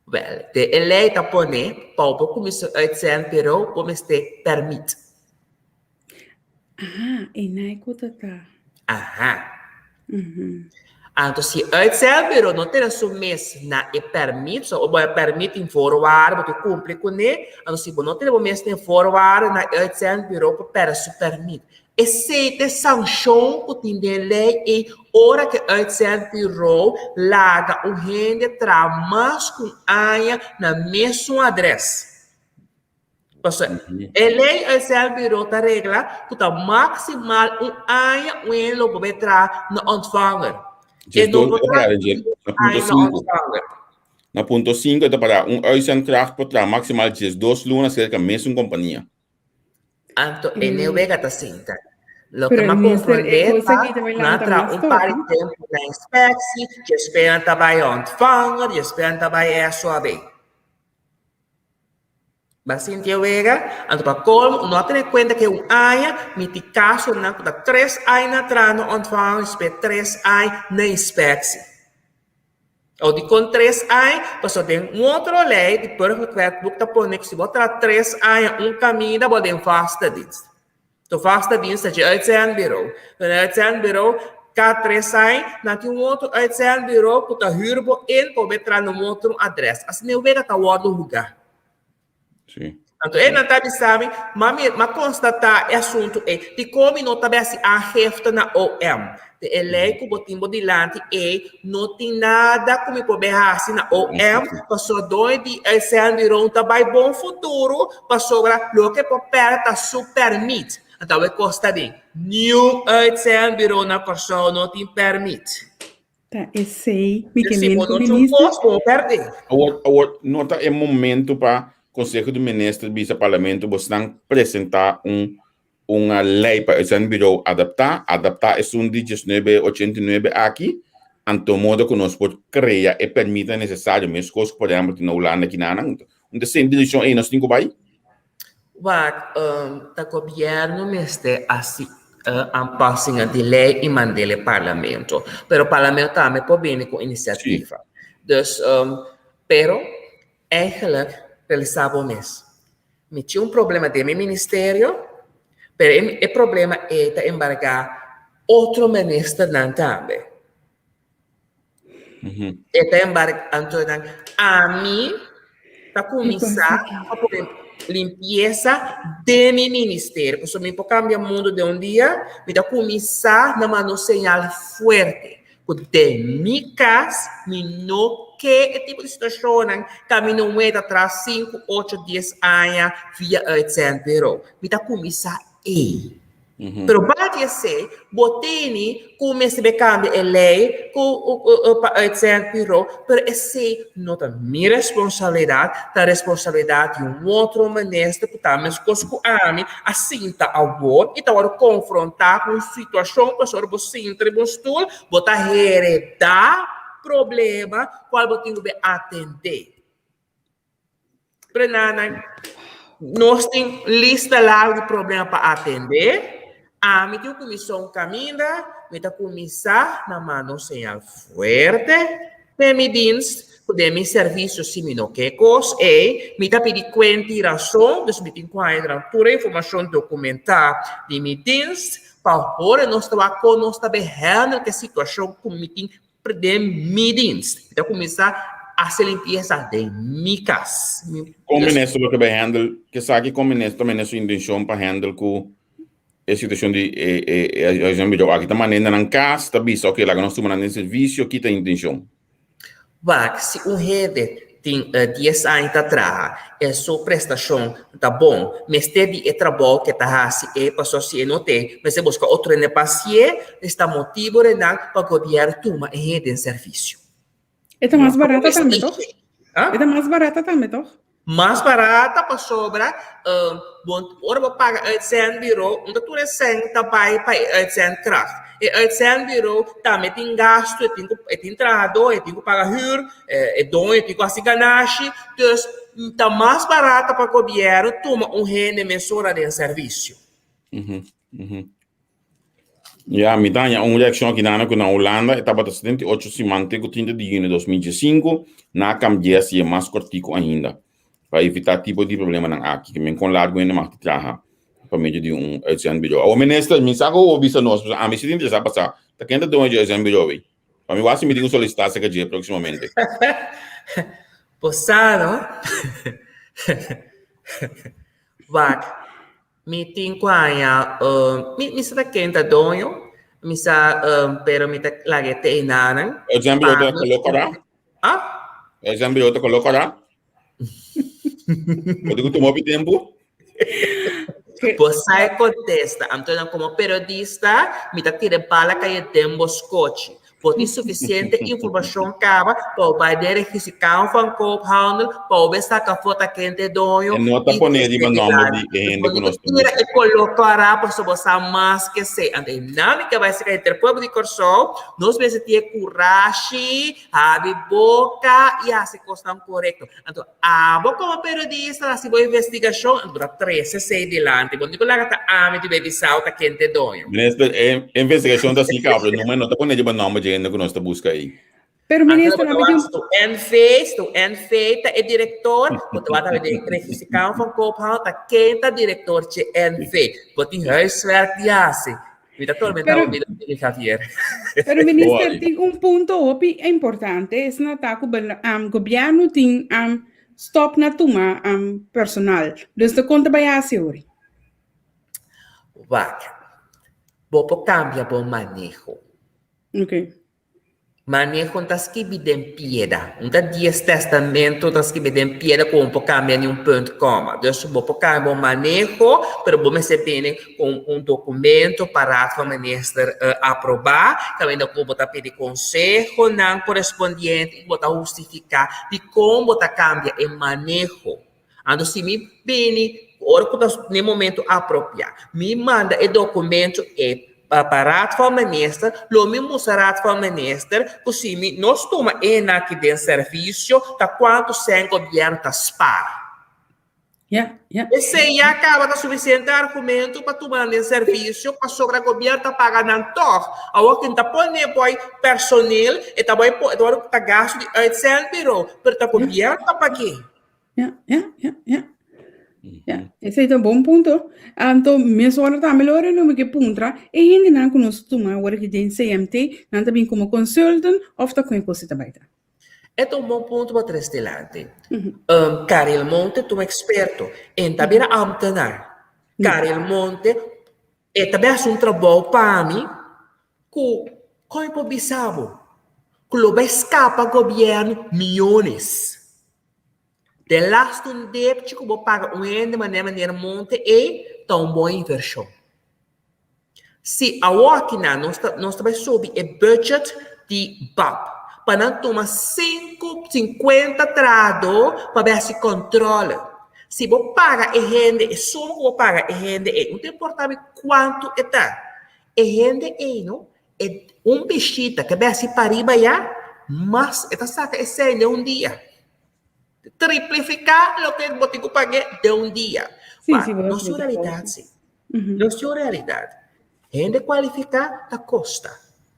Well, a lei está pondo para o comissão uitzend bureau como este permite. E na ecotata. Então, se uitzend bureau não tem o mês na permite, ou permite em forward, você cumpre com ele, então, se não tem o mês em forward, na uitzend bureau, para se permite. Essa sanção que tem lei é hora que uitzend bureau laga o rende tramas com aia na mesma adresse. Porque a lei uitzend bureau tá regla que tá maximal aia o ele pode entrar no ontvanger. Na ponto 5 é para uitzendkracht por maximal 2 lunas cerca mesmo companhia. Então, não é que assim, tá? Lo que me compreende, na tra par de tempo na inspectie, je espera trabalhar ontvanger, je espera trabalhar SOAB. Mas sim, que vega, então para como não tem conta que aia, me caso na da 3 anos na trano ontvanger, espera 3 anos na inspectie. Ou de com 3 anos, passou tem outra lei de perfeito book tá pondo que se botar 3 anos caminho da bodem fasta disso. Então fasta disso é de uitzend bureau. No uitzend bureau cada 3 anos, na tem outro uitzend bureau que tá hurbo in para entrar no outro adresse. Assim não vega tá outro lugar. Sim. Então, ele não está sabendo, mas constatar o assunto é de como não está se a hefta na OM. A lei que botimos delante não tem nada como poder assim na OM, passou 2 de esse virou também bom futuro, passou para o que por perto se permite. Então, é costa de new esse virou na corção não tem permite. Tá, esse me que me não está em momento para Conselho do Ministro do Parlamento você apresentar uma lei para esse bureau adaptar é um de 1989 aqui, então modo que nós podemos criar e permita necessário mesmo coisas que podemos ter na Holanda aqui na Anang. Então, sem direção aí nós temos que vai. O governo mestre assim passing de lei e mandele parlamento, pero o parlamento também pode vir com iniciativa. Dus, pero eigenlijk eles sabem mesmo. Me tinha problema de meu ministério, mas o problema é embargar outro ministro não também. É embargar, então, a mim, para começar a poder limpeza de meu ministério. Porque me pode cambiar o mundo de dia, me dá começar a mandar um sinal forte. De minha casa, me não que tipo de situação que não é atrás 5, 8, 10 anos via uitzend bureau. Me dá começar aí. Pero bate ser, botini comece a cambiar a lei com o uitzend bureau, pero esse não é minha responsabilidade, é a responsabilidade de outro ministro que também com a mim, assim tá a voz e tá a confrontar com a situação, pessoal, você entrevistou, botar heredar problema, qual você tem que atender. Prenana. nós temos lista larga de problemas para atender. Me tem comissão caminha, me tá começar na mão señal forte, me diz, me serviço similar que coisa, me tá pedir quanto razão, então me tem toda a informação documentada de me diz, para agora nós trabalhamos com nós também handle que situação com me tem de me diz, então começar a se limpeza de mi casa. Como ministro lo que vai handle, que sabe como ministro também é sua intenção para handle com a situação de exemplo, aqui também ainda não casa, tá bem, só que lá nós estamos no serviço, aqui tem intenção. Se um rede tem 10 anos atrás, sua prestação tá bom, mas tem de trabalho que tá se passou se não tem, mas você busca outro negócio, está motivo para o governo tomar rede em serviço. Está mais barata também, toch? Está mais barata também, toch? Mais barata para sobra, ora vou pagar €800, tu recém tá para €800 kracht. €800 também tem gasto, tem entrada, tem que pagar hyra, tem que fazer ganagem, então tá mais barata para o governo tomar rende mensural de serviço. Me dá uma eleição aqui na Holanda, estava de 78 semanas, com 30 de junho de 2025, na cambiar se é mais cortico ainda, para evitar tipo de problema aqui, que me com largo ainda mais trabalhar, para meio de €800. O ministro, me sabe o obisa nós, me se interessa passar, tá quem tá doando €800, para mim quase me digo solicitar essa que proximamente. Possano, vai. Me tem quanha, me sa quem tá doando, me sa pero me tá lagete inanan. Exemplo eu colocará? Exemplo eu colocará? Eu digo tomou tempo. Você contesta, então como periodista, me tá tirando bala que é tempo scotch. Porque suficiente informação acaba para poder registrar um coophandel, para ver se a foto quente dono. Não está ponendo o nome de gente que nós temos. E colocará para você mais que se. A dinâmica vai ser que o povo de Corsol, nós precisamos ter coragem, abrir boca e assim coisa correto. Então, vou como periodista, se vou investigação, dura 13, 6 delante. Quando eu lá está me de Bissau, tá quente dono. Ministro, investigação da Sicabra, não está ponendo o nome de gente que nós estamos buscando aí. Pero ministro, tu enfeita é diretor, tu vai registrar um coophandel, tá quem tá diretor de NV, você huiswerk de assim. Me tá tormentando o Javier. Pero ministro, tem ponto importante, é na taco governo tem stop na tuma personal. Dus de conta vai a senhora. Vaca. Vou cambiar bom manejo. Ok. Manejo das que bidem pieda. Da 10 testamento das que bidem pieda com um cambiar em ponto coma. Dus vou cambiar bom manejo, pero vou receber com documento para o ministro aprovar. Também da como botar pedir conselho não correspondente, botar justificar de como botar cambia em manejo. Ando se me bem, ora no momento apropriado, me manda o documento para o ministro, lo mesmo será o ministro, assim, nós toma aqui de serviço, tá quanto sem governo tá spara. Esse já acaba da suficiente argumento para tomar em serviço, para sobre o governo tá pagando todo. Agora quem tá pondo boy personal, e tá boy tá gasto de €800, pero tá governo tá pagando. Esse é um bom ponto. Então, mesmo agora tá melhor no que puntra, e ainda não conosco toma agora que tem CMT, não também como consultant, ou tá com coisa também. É um bom ponto para trás delante. Karel Monte, tu é experto em também ambtenar. Karel Monte é também um trabalho para mim com o bisabo, que lo vai escapar governo milhões. De last um dia, eu vou pagar de maneira monte e tão boa inversão. Se a Wakina nós também soube o budget de BAP, para não tomar 50 trado para ver se controla. Se vou pagar e rende, só vou pagar e rende, não tem importância quanto está. E rende não é bichita que ver se pariba já, mas esta saca é sério um dia. triplificar o que eu paguei de um dia. Sim, Mas sim, não é realidade, sim. Não é realidade. Gente qualificar a costa.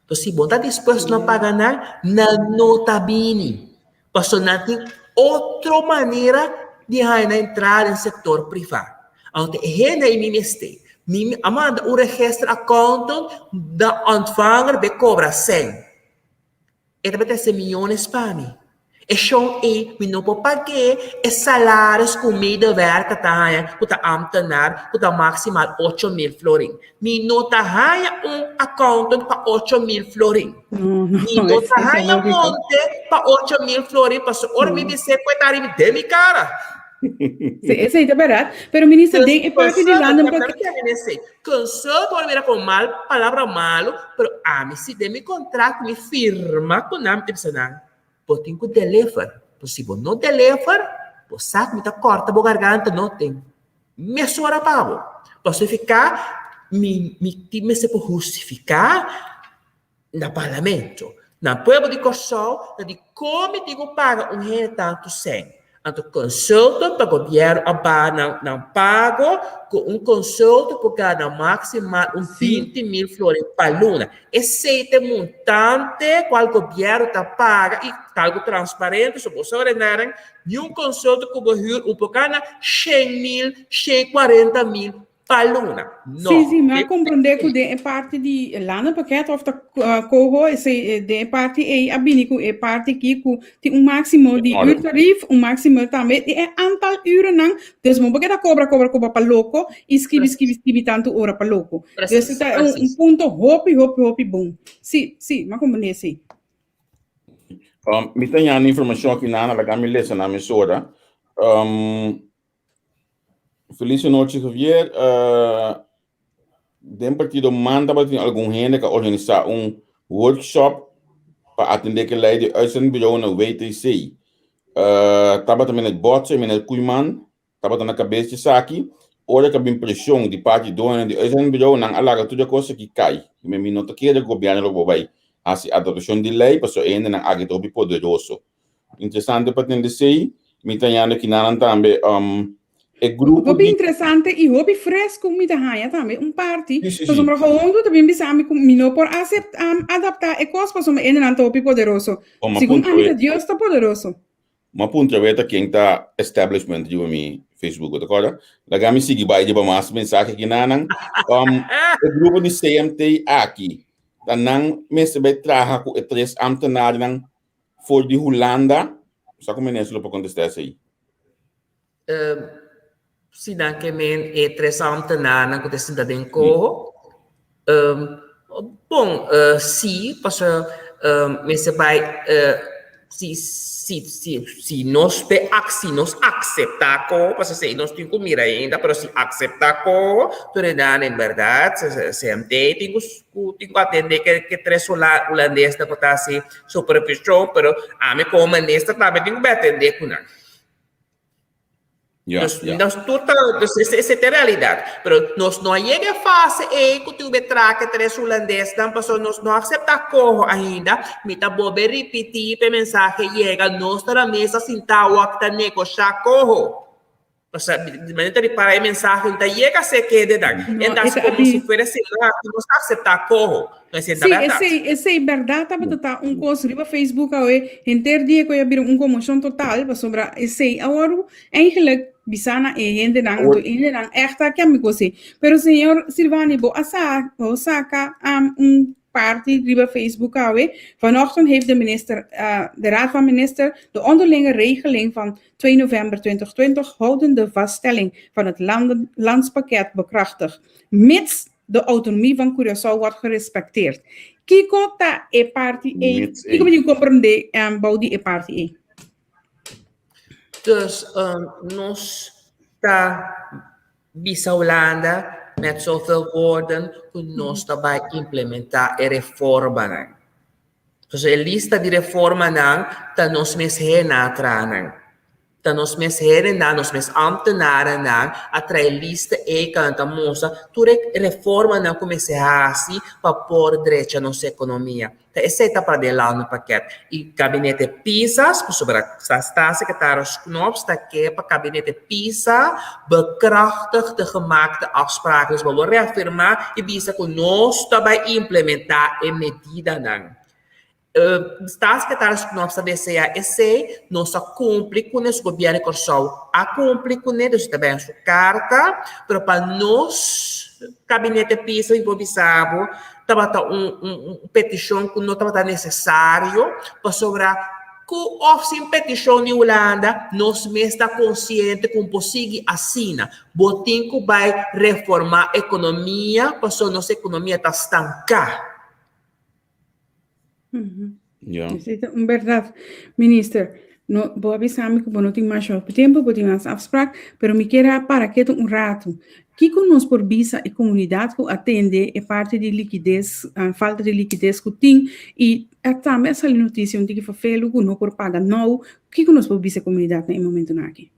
Então, se você está disposto a não pagar nada, não está bem. Porque não tem outra maneira de entrar no setor privado. Então, gente aí me mistake. Amanda, o registro accountant da ontvanger be cobra 100. E deve ter milhões para mim. E só me não pode pagar os salários com medewerker que está ambtenaar, que está maximal 8.000 florin. Me não está accountant para 8.000 florin. Me não está monte para 8.000 florin, para ora me dizer que está de minha cara. Esse aí é barato, pero ministro, é parte de lá, não pode... Consulta, olha com mal, palavra malo, pero se de meu contrato me firma com nome de pessoa, eu tenho que deliver. Se você não deliver, você sabe, me corta a garganta, não tem. Me sora pavo. Você ficar, me se pode justificar no parlamento, no povo de Kosovo, de como digo paga tanto sem. Então, consulta para o governo não pago com consulta por cada maximal 20.000 flores para luna. Esse é o montante qual o governo está paga e algo transparente, se você ordenarem, consulta que o governo paga 100.000, 140.000 para luna. Sim, mas compreender que é parte de lá no paquete of corro é parte é abinico é parte que tem máximo de uurtarief, máximo também é antal uren não, então não porque cobra para louco e escreve tanto hora para louco. Então é ponto hopi bom. Sim, mas compreender sim. Me tem a informação aqui na Camila na emissora. Feliz noite, Javier. Den partido manda para algum gente que organizar workshop para atender que lei de uitzendbureau na WTC. Tava também no botse, no Kuiman, tava na cabeça de Saki. Ora que a impressão de parte dona de uitzendbureau não alaga tudo coisa que cai. Me nota que o governo vai fazer adoção de lei para só ainda não agita o poderoso. Interessante para entender sei. Me tem aqui na também grupo hobby interessante e hobby fresco com muita raia também parte para sombra falando também bisa me não por adaptar e coisa para sombra ainda não topi poderoso segundo a minha Deus está poderoso uma ponta veta quem está establishment de mi Facebook tá agora lá gami sigue vai de mais mensagem aqui nanang o grupo de CMT aqui tá nang mesbe traha com três ambtenaar nang for de Holanda só como é isso para contestar aí Sina que men é três ambtenaar na contestação de enco. Bom, sim, porque mas vai se nós aceitar co, porque se nós temos que mirar ainda, mas se aceitar co, tornar em verdade, CMT tem que atender que três holandeses da cotar se supervisão, mas a minha como ministra também tem que atender com nada. Essa é a realidade. Mas nós não chegamos a fase que tu betra que três holandeses, nós não aceitamos ainda, me tá bom repetir a mensagem chega, nós na mesa sentado a negociar corro. De maneira de para a mensagem da chega a ser que de dar. Então, como se fosse lá, nós aceitamos corro. Esse é verdade, tá coisa riba Facebook hoje, interdia que eu abrir comoção total, para sobrar esse agora eigenlijk bisana e gente não echt que amigo se. Pero senhor Silvani bo saca parte riba Facebook hoje. Vanochtend heeft de Raad van Minister de onderlinge regeling van 2 november 2020 houdende vaststelling van het landspakket bekrachtigd, mits de autonomie van Curaçao wordt gerespecteerd. Kiko ta e parti e. Kiko moet je comprender Baudi e parti e. Dus nós está bisa Holanda met zoveel woorden que nós vai implementar a reforma. Dus a lista de reforma tá nós mesmo renatrando. Dan nos mes heren na, nos mes ambtenaren na, atrai lista e canta moça, turek reforma na comece assim para pôr direito à nossa economia. Tá essa para de lá no paquete. E gabinete PISA, sobre a staatssecretaris Knop, está aqui para gabinete PISA, bekrachtig de gemaakte afspraken. Dus we willen reaffirmar e bisa que nós também implementar a medida não. Staatssecretaris Knop sabe se a esse não só cumpre com esse governo corsal, a cumpre com ele também sua carta, mas para nós gabinete PISA improvisado, estava petição que não estava necessário para sobrar com a petição de Holanda, nós mesmos está consciente que possível assina, botim que vai reformar a economia, para a nossa economia está estancada. Ja. Verdade, minister. No, vou avisar-me que não tenho mais tempo, vou ter mais afspraak, mas me quero para aqui rato. Que nós por visa e comunidade que atende é parte de liquidez, a falta de liquidez que tem e também essa notícia onde que foi feio que não por pagar não. Que nós por visa e comunidade no momento aqui?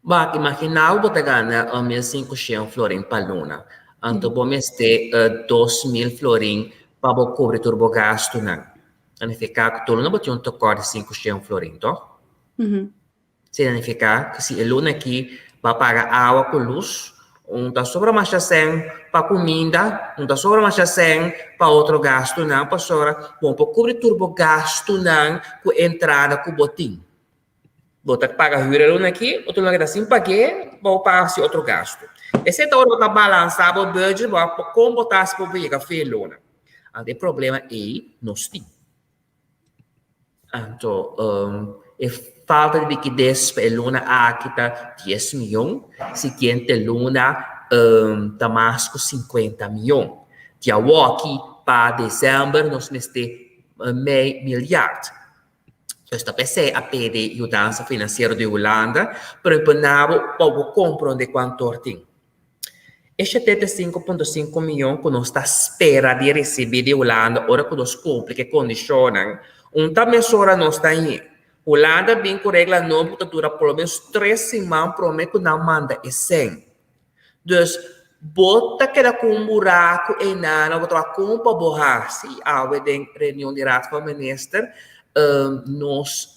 Bah, imaginar o ganhar 1.500 florin para luna. Então, vamos ter 2.000 florin para cobrir turbo gasto não. Significa que todo mundo tem tocar de 500 florin, tá? Significa que se a luna aqui vai pagar água com luz, tá sobra mais 100 para comida, tá sobra mais 100 para outro gasto não, para sobra, bom, para cobrir turbo gasto não, com entrada com botim. Bota que paga a luna aqui, outro luna que dá 5 paguei, vou pagar se outro gasto. Esse é o que balançar o budget, como botar se por ver a luna. O problema é nós temos. Então, falta de liquidez para a luna aqui está 10 milhões, seguinte luna Damasco 50 milhões. De aqui para dezembro nós vamos ter meio milhar. Esta PC a pedir ajuda financeira de Holanda para o compreender quanto tem. Este 75,5 milhões que nós está espera de receber de Holanda, ora que nós cumpre que condicionam, também só nós está aí. Holanda bem com regra não pode durar pelo menos 3 semanas para que não manda e 100. Então, bota que dá com buraco e nada, bota com para borrar se a reunião de rato com o ministro, nós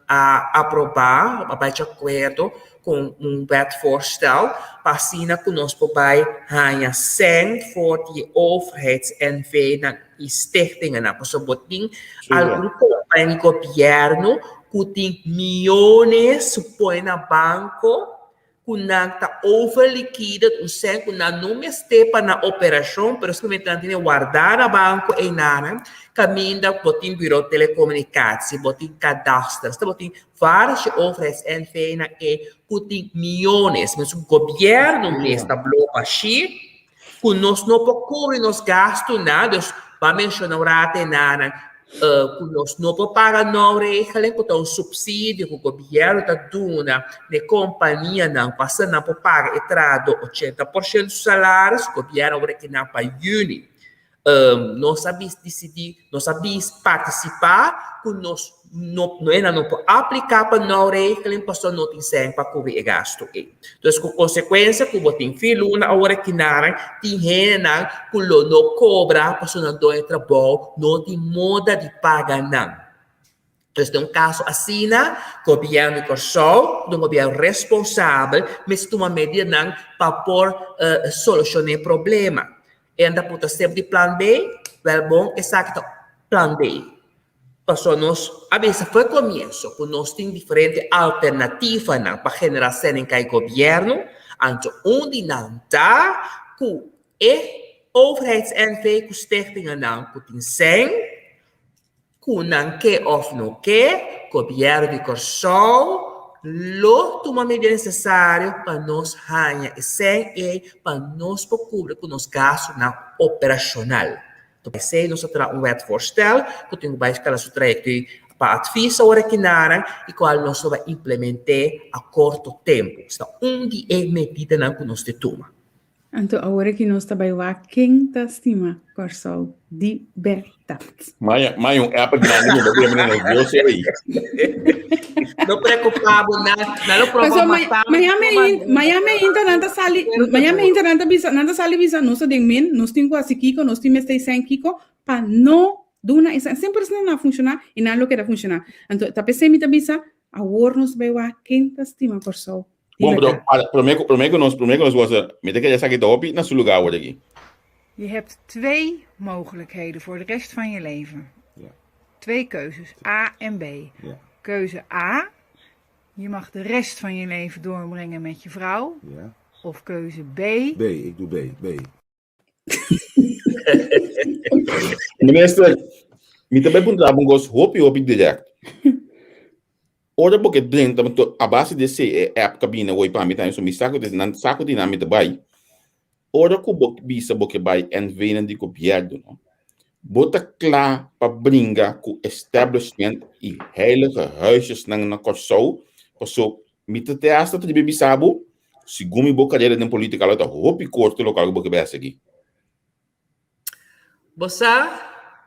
aprovar, a de acordo com wetvoorstel, para que nós podemos ganhar 100 voor die overheids-NV e stichtingen. Por botin, algum companhia governo que tem milhões supõe na banco, que não está overliquida, que não está na operação, mas que não tem guardar na banco e nada, caminha botin bureau de telecomunicação, botin cadastros, botin várias overheids-NV que tem milhões, mas o governo está bloqueado assim, que nós não podemos cobrir nos gastos nada, para mencionar nada, que nós não podemos pagar não regra, que tem subsídio que o governo está dando na companhia, não passa não para pagar entrada 80% dos salários, o governo vai que não para junho. Nós sabemos decidir, nós sabemos participar, que nós não podemos aplicar para não regra, para não tem sempre para cobrir o gasto. Então, com consequência, que você tem filho, na hora que não tem gente que não cobra, para não dar trabalho, não tem moda de pagar não. Então, tem caso assim, o governo corsal, o governo responsável, mas toma medida para solucionar o problema. E ainda pode ser de plano B, well bom, exato, plano B. Passou nós, a vezes foi começo, que nós temos diferentes alternativas para gerar em cada governo, então, onde não está, que overheids-NV que stichtingen não, que tem 100, que não quer ou não quer, governo de Corsol, lo toma medida necessária para nós ganhar sem e para nós cobrir com os gastos operacional. Então, esse nós terá wetvoorstel que tem que escalar seu trajecto para advies hora que nada e qual nós vai implementar a curto tempo. Então, onde é medida que nós toma. Então, agora que nós trabalhamos, quem está estima Corsol Libertad. Mas app grande, não devia me nervoso aí. Não preocupado, não problema. Miami internet sali visa nós tem men, nós tem quase Kiko, nós tem este sem Kiko, para não duna isso sempre não funciona e não lo que funcionar. Então, tá pensei me visa, agora nós vai lá quem está estima Corsol. Bom, primeiro nós was met ik je zeggen op naar zo'n lugar worden aqui. Je hebt 2 mogelijkheden voor de rest van je leven. Ja. 2 keuzes, A en B. Ja. Keuze A, je mag de rest van je leven doorbrengen met je vrouw. Ja. Of keuze B. B, ik doe B. Minister, me também perguntava hoop direct. Ora porque dentro a base desse app cabine oi para mim tá isso me saco de nome de bai. Ora que o bisa porque bai en venen de copiado, não? Bota klaar para brincar com establishment e heilige huisjes na Corsol. Passo mita te asta de bebi sabo, segundo boca dele na política lá tá hopi corto local que vai seguir. Bossa,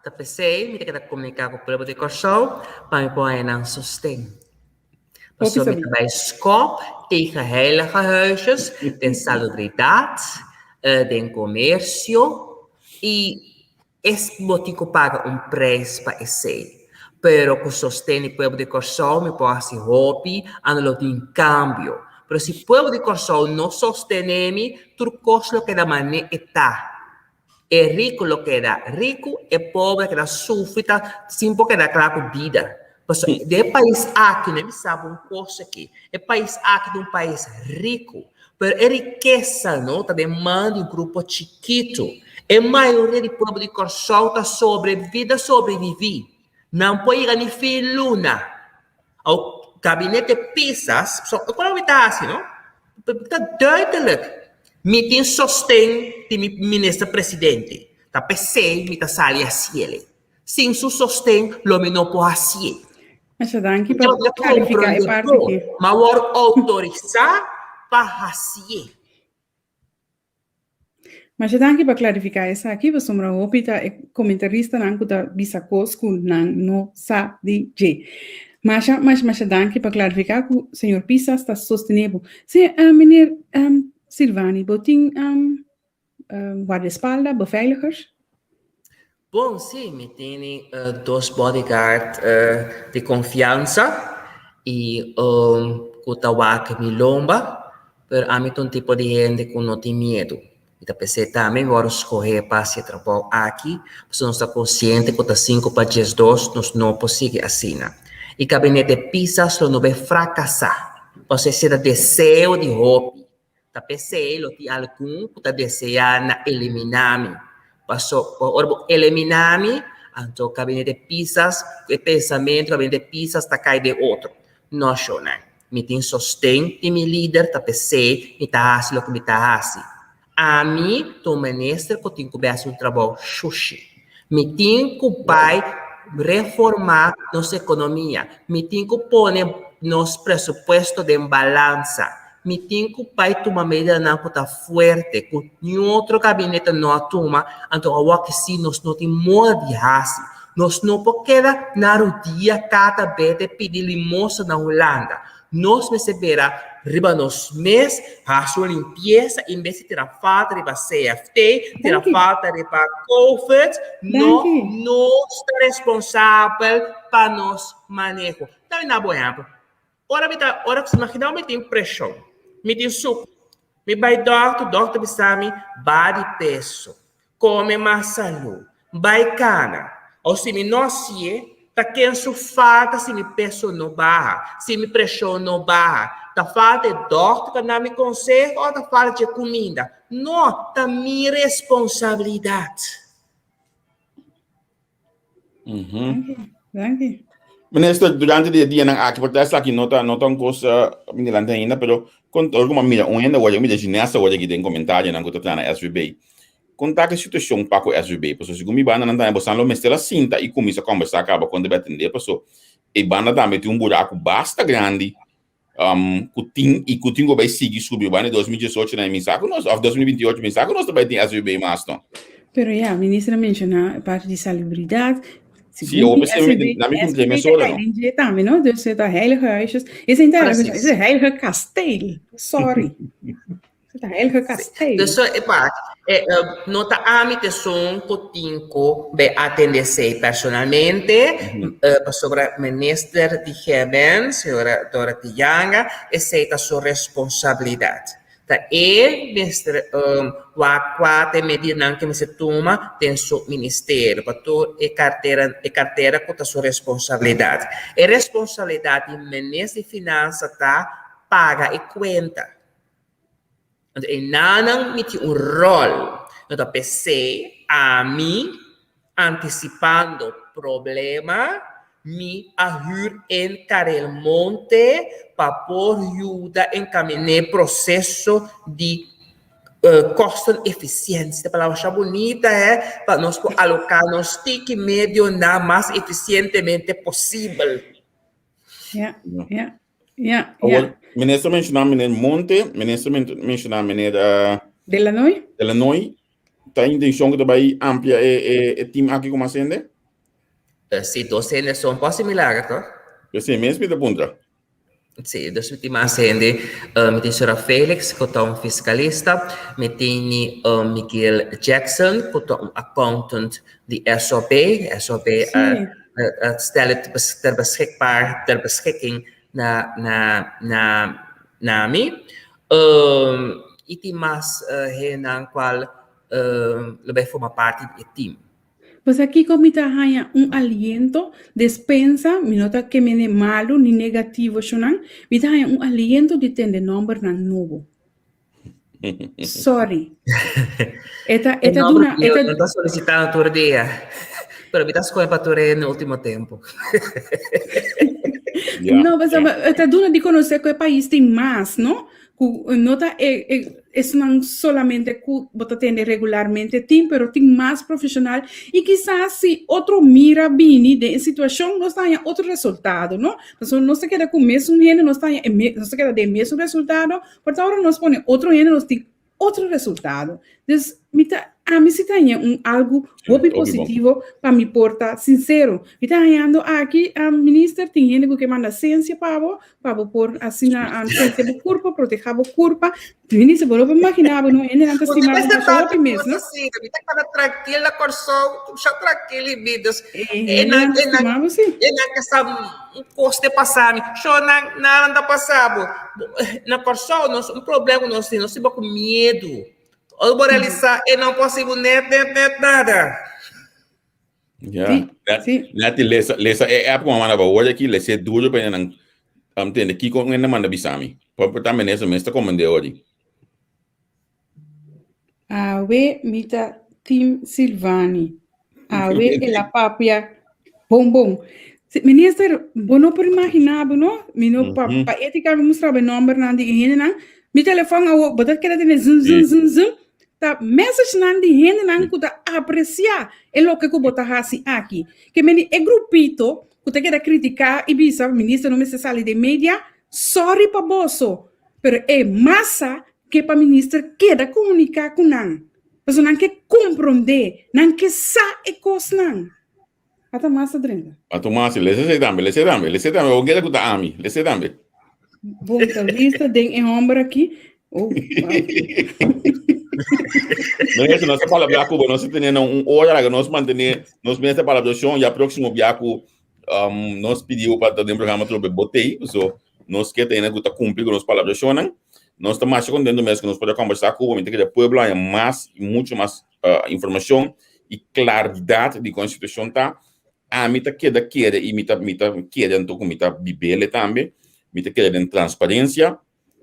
tá pensei, me quer comunicar com o povo de Corsol, para me pôr em sustento. Passou bij SCOP tegen heilige huisjes, den salubridade, den comércio e esse botico paga preço para esse. Pero com sostém o povo de Corsol me pode se hobby, andalo em cambio. Pero se o povo de Corsol não sostém-me, turcos lo que da mané está. É rico lo que dá rico, é pobre que dá sofre, sempre que dá claro vida. De país aqui, não sabe uma coisa aqui. É país aqui de país rico, mas a riqueza não tá demanda grupo chiquito. A maioria do povo de Corsol está sobreviver. Não pode ir nem fim luna. O gabinete Pisas, qual é o assim, não? Está duidelijk. Me tem sostém de ministro-presidente. Tá pensei, me tá sali assim ele. Sem seu sostém, lo me não pode assim. Mas danke para clarificar a parte aqui. Mas o autorizar para assim. Mas danke para clarificar essa aqui, você me opita comentarista não kuta bisa cosco não sabe de. Mas danke para clarificar que o senhor Pisa está sostenível. Se meneer Silvani, botin guarda-espaldas, beveiligers? Bom, sim, me tem 2 bodyguards de confiança e que me lomba, mas a mim tem um tipo de gente que não tem medo. Então, pensei também, agora escolher para se trabalhar aqui, porque nós estamos conscientes que está 5 para 10, nós não podemos assim. E o gabinete Pisas não vai fracassar. Você será desejo de hobby. Tá pensei, tem algum que está desejando eliminar-me. Passou por eliminar-me, então o gabinete Pisas, o pensamento do gabinete Pisas está caindo de outro. Não, não. Me tem sostém de meu líder, tá pensei, me tá fazendo o que me tá fazendo. A mim, tô ministro que tem que fazer um trabalho xuxi. Me tem que reformar nossa economia. Me tem que pôr nos pressupostos de balança. Me tem que tomar medida não está forte, que nenhum outro gabinete não toma, então eu que sim, nós não temos modo de raça. Nós não podemos no dia cada vez pedir limosna na Holanda. Nós recebemos riba nos mês, a sua limpeza, em vez de ter a falta de CFT, ter a falta de COVID, não está responsável para nosso manejo. Está na boa exemplo. Ora que se imaginar, me tem pressão, me tem suco, me vai doctor me bate peso, come mais saúde, vai cana, ou se me não se tá querendo falta se me peso não barra, se me pressão não barra, tá falta de doctor que não me consegue ou tá falta de comida, não, tá minha responsabilidade. Danke. Minister, durante o dia aqui por trás aqui não tá uma coisa minilante ainda, pero quando alguma mídia ainda hoje mídia ginasta hoje aqui tem comentário na coisa na SVB. Contar a situação para o SVB, pessoal, se comigo banda não tá você não mestre a cinta e começa a conversar acaba quando vai atender, pessoal. E banda também tem buraco basta grande Kutingo vai seguir subiu em 2018 na minha nós, ou 2028 minha nós também tem SUB mais não. Pero a ministra menciona a parte de salubridade. Sim, eu pensei na minha complementação não. Também, não? Dus het heilige huisjes. Is een heilige, is een heilige kasteel. Sorry. Het heilige kasteel. Dus nota amiteção Coutinho vai atender personalmente sobre o ministro de Gemen, senhora Dorothy Yanga, aceita sua responsabilidade. Ministro quatro medidas que se toma tem seu ministério, para tu carteira com a sua responsabilidade. A responsabilidade do ministro de Finanças paga e conta. E não me tem rol no PC a mim antecipando problema me ajudar em Karel Monte para por ajuda em caminhar processo de custo eficiência. A palavra bonita é para nós alocar nos tique médio na mais eficientemente possível. Ministro mencionou meneer Monte, ministro mencionou meneer Delanoy. Tá intenção que vai ampliar o time aqui como acende? Sim, docentes são um pouco similares, tá? Sim, mesmo de ponta. Sim, dos últimos acende, me tem senhora Félix, que é fiscalista, me tem Miguel Jackson, que é accountant de SOB stellen ter beschikking na mim. E tem mais na qual vai formar parte do time. Pues aquí comita hanya aliento, despensa, mi nota que me malo ni negativo shonan, mita hanya aliento de tende nombre na nuevo. Sorry. Esta duna, no está solicitando todo día, pero me estás para todo no último tiempo. No, mas esta duna de conocer que el país tem más, ¿no? Nota es no solamente que você atende regularmente, pero tem mais profissional e quizás se outro mira bem de situação, nós tenha outro resultado, não? Então, nós queda com o mesmo gênero, nós queda de mesmo resultado, portanto, agora nós põe outro gênero, nós tem outro resultado. Então, a mim se tem algo muito positivo para me portar sincero. E está ganhando aqui a ministra tem gente que manda ciência para por assim a ciência do corpo, proteger o corpo. Ministra, vou imaginar, não é nem antes de mais o mesmo. Sim, me tá cada tranquila, corção, já tranquila e vidas. E não que sabe custo de passar, só não anda passado. Na corção, um problema nós temos com medo. Ou moralizar e não possível net nada. Net lesa é a como manda hoje aqui lesa duro para não entender que com ainda manda bisami. Por também nessa mestra comande hoje. Awe mita Tim Silvani. Awe e la papia bom. Minister, bono por imaginar, não? Mino pa ética mostrar o número na de gente, mi telefone awo botar que tem zum. Ta message nan di gente nan kuda apreciar lo que bota hasi aqui que meni é grupito que quer criticar e bisa ministro não me se sale de mídia sorry pa bosso pero é massa que pa ministro queda comunicar com nan então nan que compreender nan que sa e cos nan ata massa drenga ata massa lese dambe o queda kuda ami lese dambe bom lista tem ombro aqui Mas nós fala biaco, nós temos hora que nós manter nós mesmo para a e a próximo biaco nós pediu para ter programa sobre botei, nós que tem que cumprir com nós palavras nós estamos mais contentes mesmo que nós podemos conversar com o que o povo há mais muito mais informação e claridade de constituição tá a mita queda e mita queda então com mita bibele também mita queda em transparência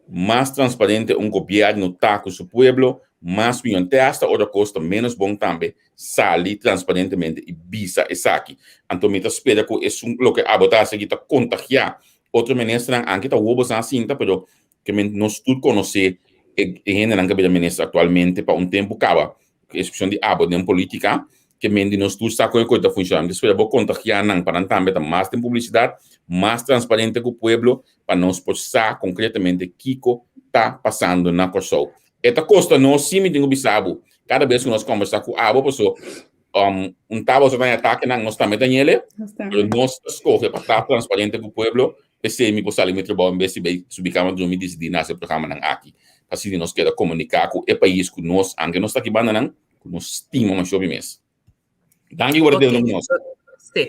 mais transparente governo no taco do povo mais bem testa ou custa menos bom também sali transparentemente e bisa essa aqui então me espera que é o que abotar seguir tá contagiar outro ministro anche tá o assim tá pero que nós tudo conhecer e gente não cabe ministro atualmente para tempo acaba que expressão de abo de política que mendi nos tu saco e coisa funciona. Depois eu vou contagiar não para também ter mais de publicidade, mais transparente com o pueblo, para nós postar concretamente Kiko está passando na Corsol. Esta costa nós sim me tenho bisabo. Cada vez que nós conversamos com a pessoa, tava só em ataque, nós também tem ele, nós escolhe para estar transparente com o pueblo, esse me postar limite bom, em vez de subir câmera de me decidir nesse programa não aqui. Assim nós queremos comunicar com o país que nós, aunque nós está aqui banana, nós estimamos sobre mês. Danke por ter nós. Sim,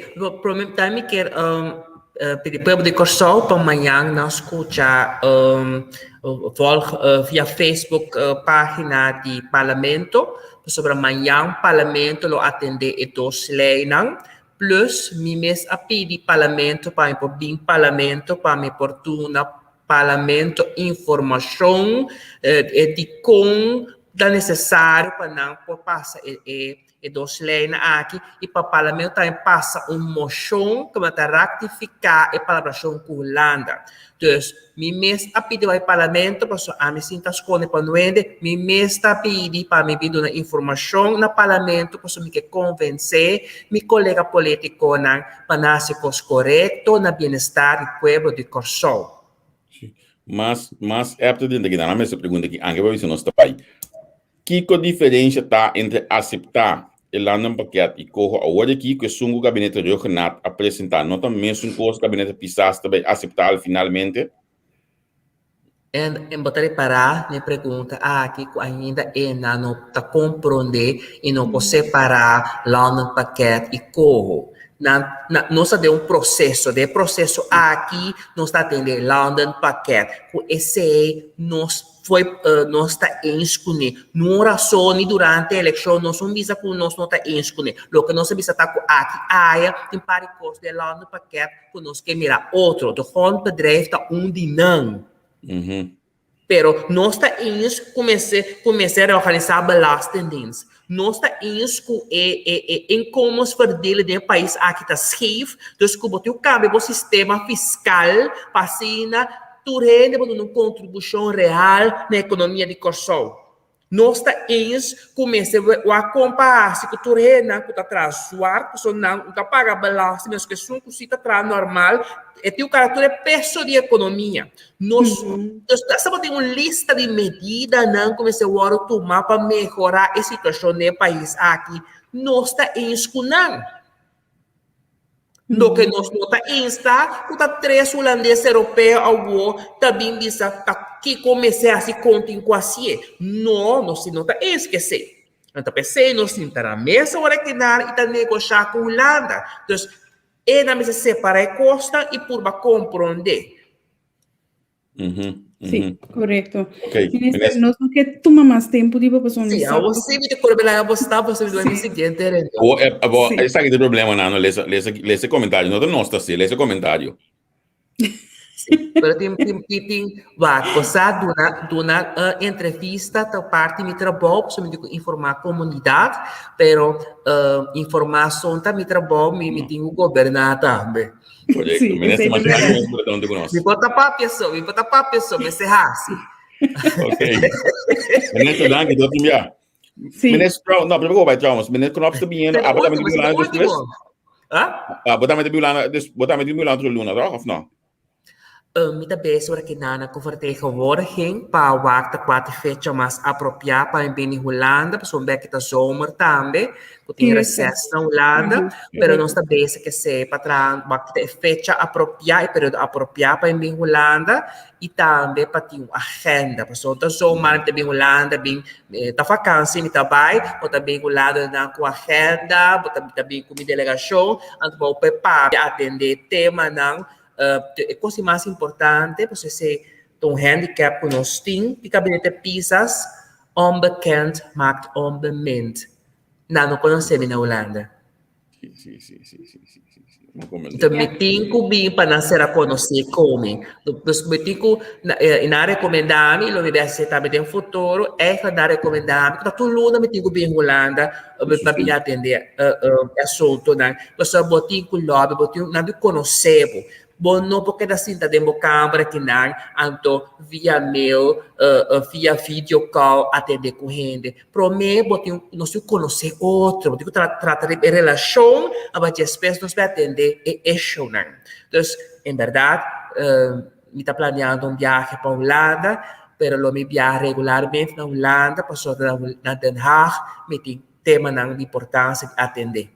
também quero pedir para o Corsol para amanhã nós escutar via Facebook página de parlamento sobre amanhã parlamento lo atender e dos leis plus me a pedir parlamento para vir parlamento para me oportuna parlamento informação de com da necessário para não passar e dos leis aqui e para o parlamento também passa moção que vai ratificar a palabração com Holanda. Então, me a pedir ao parlamento para a me sinta escolher para noende, me está pedir para me pedir uma informação no parlamento para me convencer meu colega político para nascer correto na bem-estar do povo de Corsol. Mas é para dentro aqui, na mesma pergunta aqui, anche para ver nós está aí. Que diferença está entre aceitar o London Paquete e correr a hora aqui que o gabinete regional apresentar, não também o gabinete PISAS também aceitar finalmente? Em botar parar, me pergunta, que ainda não está compreender e não pode separar London Paquete e corro. Nós temos processo aqui, nós está tendo London Paquete, esse nós nós está inscrever. Não razão durante a eleição, nós não visa que nós não está inscrever. O que nós visa está com aqui, tem para coisa de London Paquete, que nós quer mirar outro. De grond bedrijf está de não. Pero nós está começar a organizar belastingdienst. Nós está com inkomens verdelen in het país aqui está scheef. Dus como o cambio do sistema fiscal passina tu rende uma contribuição real na economia de Corsol. Nós está começa a comparar com tu rende que está atrás suar, que não está paga belasting, mas que são coisas atrás normal. E tem o caráter de peso de economia. Nós estamos tendo uma lista de medidas não começamos a tomar para melhorar a situação no país aqui. Nós está escutando. No que nós não está três holandeses europeus também diz que comecei a se continuar assim. Não, nós não está esquecer. Então pensei nós está na mesa ordinar e está negociar com a Holanda. Então na mesa separar a costa e por compreender. Sim, correto. Okay. Nós não quer tomar mais tempo de para sim, você me decorrer você me do seguinte, esse aqui tem problema não, lê comentário, não nós tá lê comentário. Pero tem vai passar dona entrevista da parte me trabalho para me informar a comunidade, pero informação também trabalho me tem o governo também. Correto, me bota para a pessoa, me serrasse. Ok. Ministro Danke, do timia. Ministro, não, primeiro vai Thomas, ministro Knops também, botamos de Milano depois. Botamos de Milano do Luna, ou não? Muita vez que na vertegenwoordiging para o acta quatro fecha mais apropriada para em Holanda, para que está zomer também, que tem recesso na Holanda, mas não está vez que se para a fecha apropriada e período apropriado para em Holanda e também para ter uma agenda, para o zomer também Holanda bem da vacância e também, ou também Holanda com agenda, também com delegação, então para atender tema não. A coisa mais importante, você se um handicap que nós temos, o gabinete PISAS, onbekend maakt onbemind. Não conhecemos na Holanda. Sim. Então, me tenho que para ser a conhecer como. Então, me tenho que recomendar, e a universidade também tem futuro, para recomendar, que todo mundo me tenho que vir em Holanda, para atender assunto. Você botinho com lobby, botinho, não conhecemos. bom não porque da cinta de câmera que não anto via mail via video call atender com gente pro me botem nós conhecer outro botem tratar de relação a bater espécie nós vai atender é show não então em verdade me está planeando viagem para Holanda pero lo me viaja regularmente na Holanda passou na Den Haag me tem tema de importância de atender.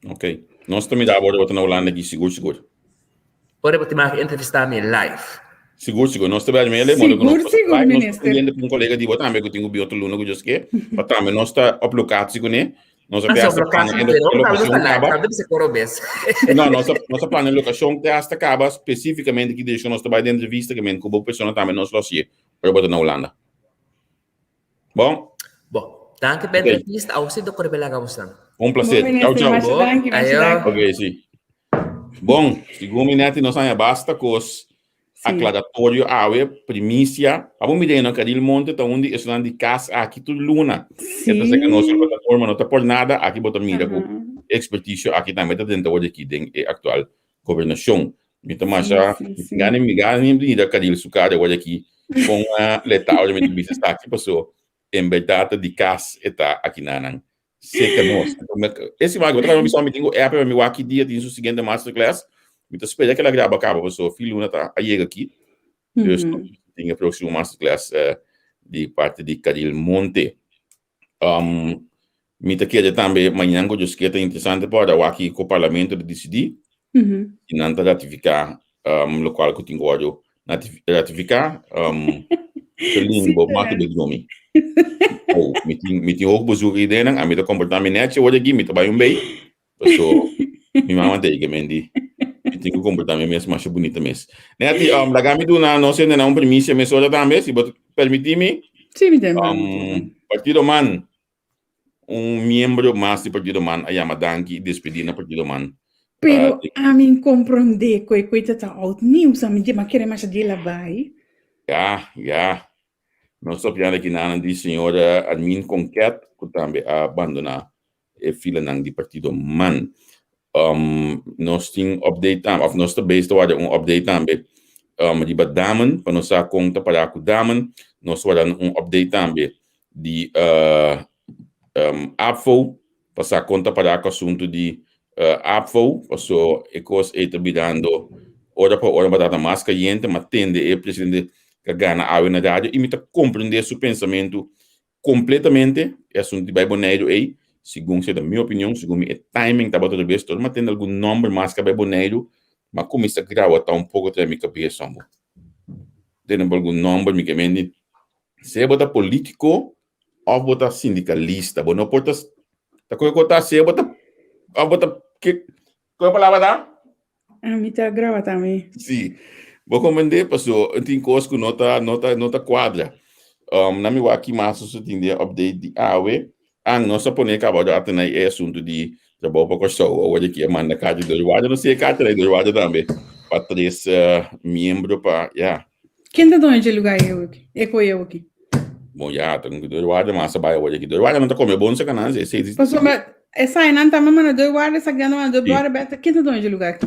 Ok. Nós também dá agora na Holanda aqui, seguro. Pode botar mais entrevistar me live. Seguro. Nós também mesmo. Seguro, ministro. Nós um colega de botar, mas eu tenho biotro luno que eu disse que, para também nós está uploadado seguro nós apenas plano não, nossa plano de locação tem hasta acaba especificamente que deixa nós trabalhar de entrevista que men como pessoa também nós lá se para botar na Holanda. Bom, danke pela entrevista, ao se do Corbela Gausan. Um prazer. Tchau. Ok, sim. Bom, segundo minuto nós ainda basta com os aclaratório primícia. Vamos me dizer, que ele monte tá onde é de casa aqui tudo luna. Então se que nossa plataforma não tá por nada, aqui bota mira com expertise aqui também tá dentro hoje aqui tem atual governação. Então mas já ganha de cadil sucada hoje aqui com a letal de business aqui passou em verdade de casa está aqui na seca nós. Esse vai agora eu me tenho é para me aqui dia tem o seguinte masterclass. Então, espera que ela grava acaba, pessoal. Filho, tá aí aqui. Eu tenho a próxima masterclass de parte de Cadil Monte. Me queria também amanhã que eu esqueci interessante para o aqui com o parlamento de decidir e não ratificar o qual que eu tenho agora ratificar língua mata de nome. Me tenho o buzu ideia, a me comportamento net hoje aqui me trabalho bem. Pessoal, me mantém que mendi. Tem que comportamento mesmo mais bonito mesmo. Né, lagami do não sei não premissa me só também, se você permitir-me. Sim, me Partido Man, membro mais do Partido Man, a chama Danki, despedir na Partido Man. Pero a mim compreender que coisa tá out news, a mim de maquere mais de lá vai. Já. Nós estou piando aqui na de senhora Admin Conquet, que também abandonar a fila de Partido Man. Nós temos update também, of nós também está update também de Damen, para nós conta para o Damen, nós vamos update também de APFO, para conta para o assunto de APFO, passou e coisa está bidando hora por hora para dar mais caliente, mas tende o presidente que ganha a na rádio e me compreender seu pensamento completamente, é assunto de Baibonero aí. Segundo a minha opinião, segundo o timing está batendo bem, todo mundo tem algum número mais que é bonito, mas como isso grava está pouco atrás da minha cabeça, tem algum número me que se é botar político ou botar sindicalista, não pode tá coisa se é botar que qual é a palavra da? A mim tá grava também. Sim, vou comentar passou, tem coisa que nota quadra, na minha aqui mais só tem update de AWE. Nós pone acaba de atender é assunto de trabalho para pessoa hoje aqui manda carta de Eduardo não sei carta de Eduardo também para 3 membros para quem tá onde lugar eu aqui eu aqui bom tem que Eduardo mas vai hoje aqui Eduardo não tá comendo bom se canal é sei passou mas essa aí não tá mamando do Eduardo essa ganhando uma do Eduardo beta quem tá onde lugar aqui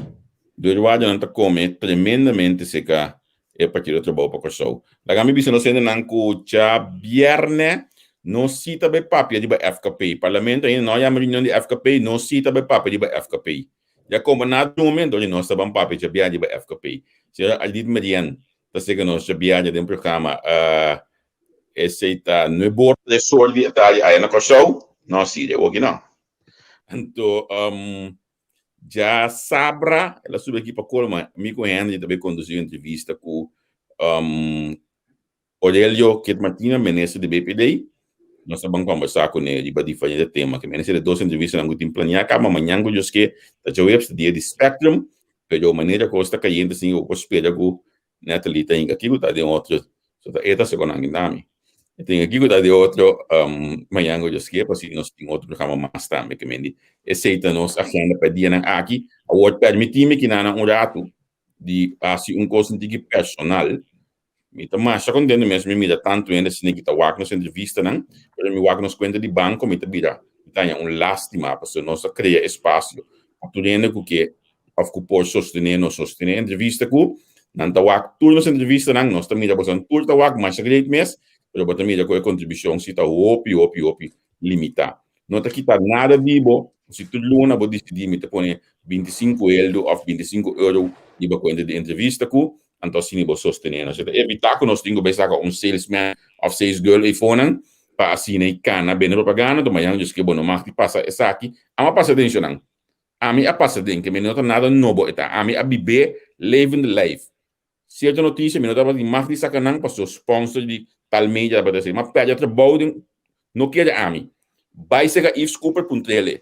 do Eduardo não tá comendo tremendamente seca é partido do trabalho para pessoa lá me bisa não sendo não cucha viernes não cita bem papo de FKP. Parlamento ainda não há uma reunião de FKP, não cita bem papo de FKP. Já como nada no momento onde nós estamos papo de FKP. Se a Lidl Median, tá chegando nós viagem de programa, esse tá no bordo de sorte Itália aí na Corsol, não cita o que não. Então, já Sabra, ela subiu aqui para Colma, me conhece também conduziu entrevista com Aurelio Martina, ministro do BPD. Nós vamos conversar com ele para diferentes temas. Que menos de 2 entrevistas não tem planear. Cada manhã eu disse que a gente dia de Spectrum, pero a maneira que está caindo assim, eu espero que Natalie tem aqui que está de outro, esta segunda andame. Tem aqui que está de outro manhã eu disse que assim nós temos outro programa mais também que menos aceita nossa agenda para dia aqui. Agora permitir-me que na rato de assim coisa de personal. Então, mas já contendo mesmo, me dá tanto ainda se nem que tá wak nos entrevista, não? Pero me wak nos conta de banco, me tá vira. Então, é lástima, porque nós cria espaço. Atuando com que of ku por sostener entrevista ku nan tawak turnos entrevista nang nós também já bosan tur tawak mas great mes pero botam mídia com a contribuição se tá opi limita não tá quitar nada vivo se tu luna bo decidir me te pone 25 euro of 25 euro e ba conta de entrevista ku então sim bo sostener nós evitar que nós tingo besaka salesman of sales girl e phone para assim nem cana bem propaganda do manhã diz que bom não mais passa essa aqui ama passa atenção não ami a passa den que me nota nada novo eta ami a bibe levende life certa notícia me nota de mais de sacanang para o sponsor de tal mídia para dizer mas pede trabalho não quer ami vai ser a ifscooper.tl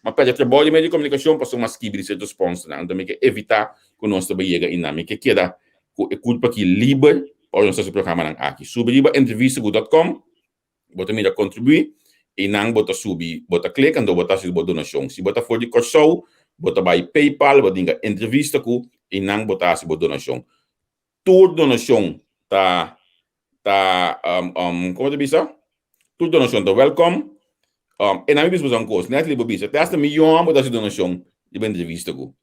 mas pede trabalho de meio de comunicação para o mais que certo sponsor não também que evitar que nós também chega em nami que queda culpa que liber para o nosso programa aqui sobre entrevista.com bota mídia contribuir e não bota subir, bota clica, então bota subir donação. Se bota for de curso, bota by PayPal, bota dinga entrevista com e não bota subir donação. Toda donação como te bisa? Toda donação tá welcome. E não me bisa um cost, net libo bisa. Até hasta milhão bota subir donação de entrevista com.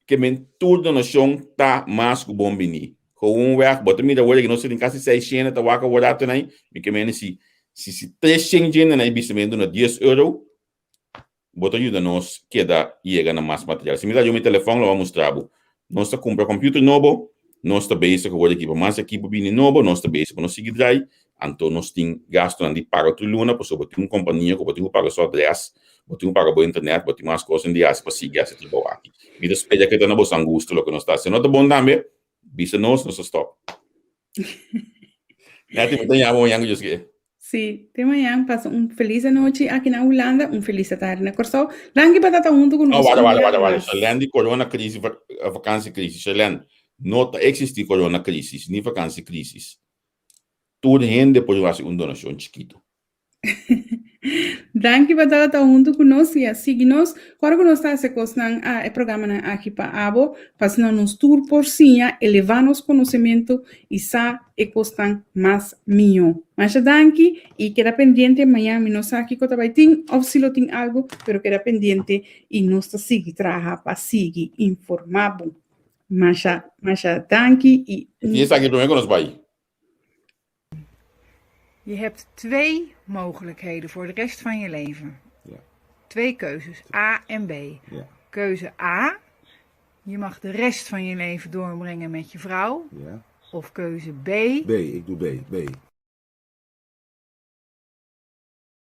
Que men toda donação tá mais que bom bini. Com werk, bota mídia hoje que nós temos quase 600 tá waka wada também, me que men se 300 yen na investimento na 10 euro, bota ajuda nós que dá chega na mais material. Se me dá o meu telefone, eu vou mostrar. Nós está compra computer novo, nós está base com o equipe, mais equipe bem novo, nós está base para nós seguir daí. Então nós tem gasto na de paga tudo luna, por sobre uma companhia que botar paga só 10, botar paga boa internet, botar mais coisas em dias para seguir essa tipo aqui. Me despede que tá na boa angústia lo que nós está. Se não tá bom também, bisa nós stop. Já te botar já bom yang just que. Sí, de manhã passa feliz noite aqui na Holanda, feliz tarde na Corsol. Rangi batata junto conosco. Vale. Além de corona crise, vacância crise, além não existe corona crise, nem vacância crise. Tudo rende por uma donação chiquito. Rangi batata junto conosco e siga-nos. Agora que nós está se costando a programa aqui para abo, passando nos tour por cima, elevar nos conhecimento e sa e costan mais minho. Mas danke e queda pendiente amanhã nós aqui com tabaitim, ou se lo tem algo, pero queda pendiente e nós está seguir trabalhar para seguir informado. Mas danke e essa aqui primeiro que nós vai. Je hebt 2 mogelijkheden voor de rest van je leven. Ja. 2 keuzes, A en B. Ja. Keuze A, je mag de rest van je leven doorbrengen met je vrouw. Ja. Of keuze B, B, ik doe B.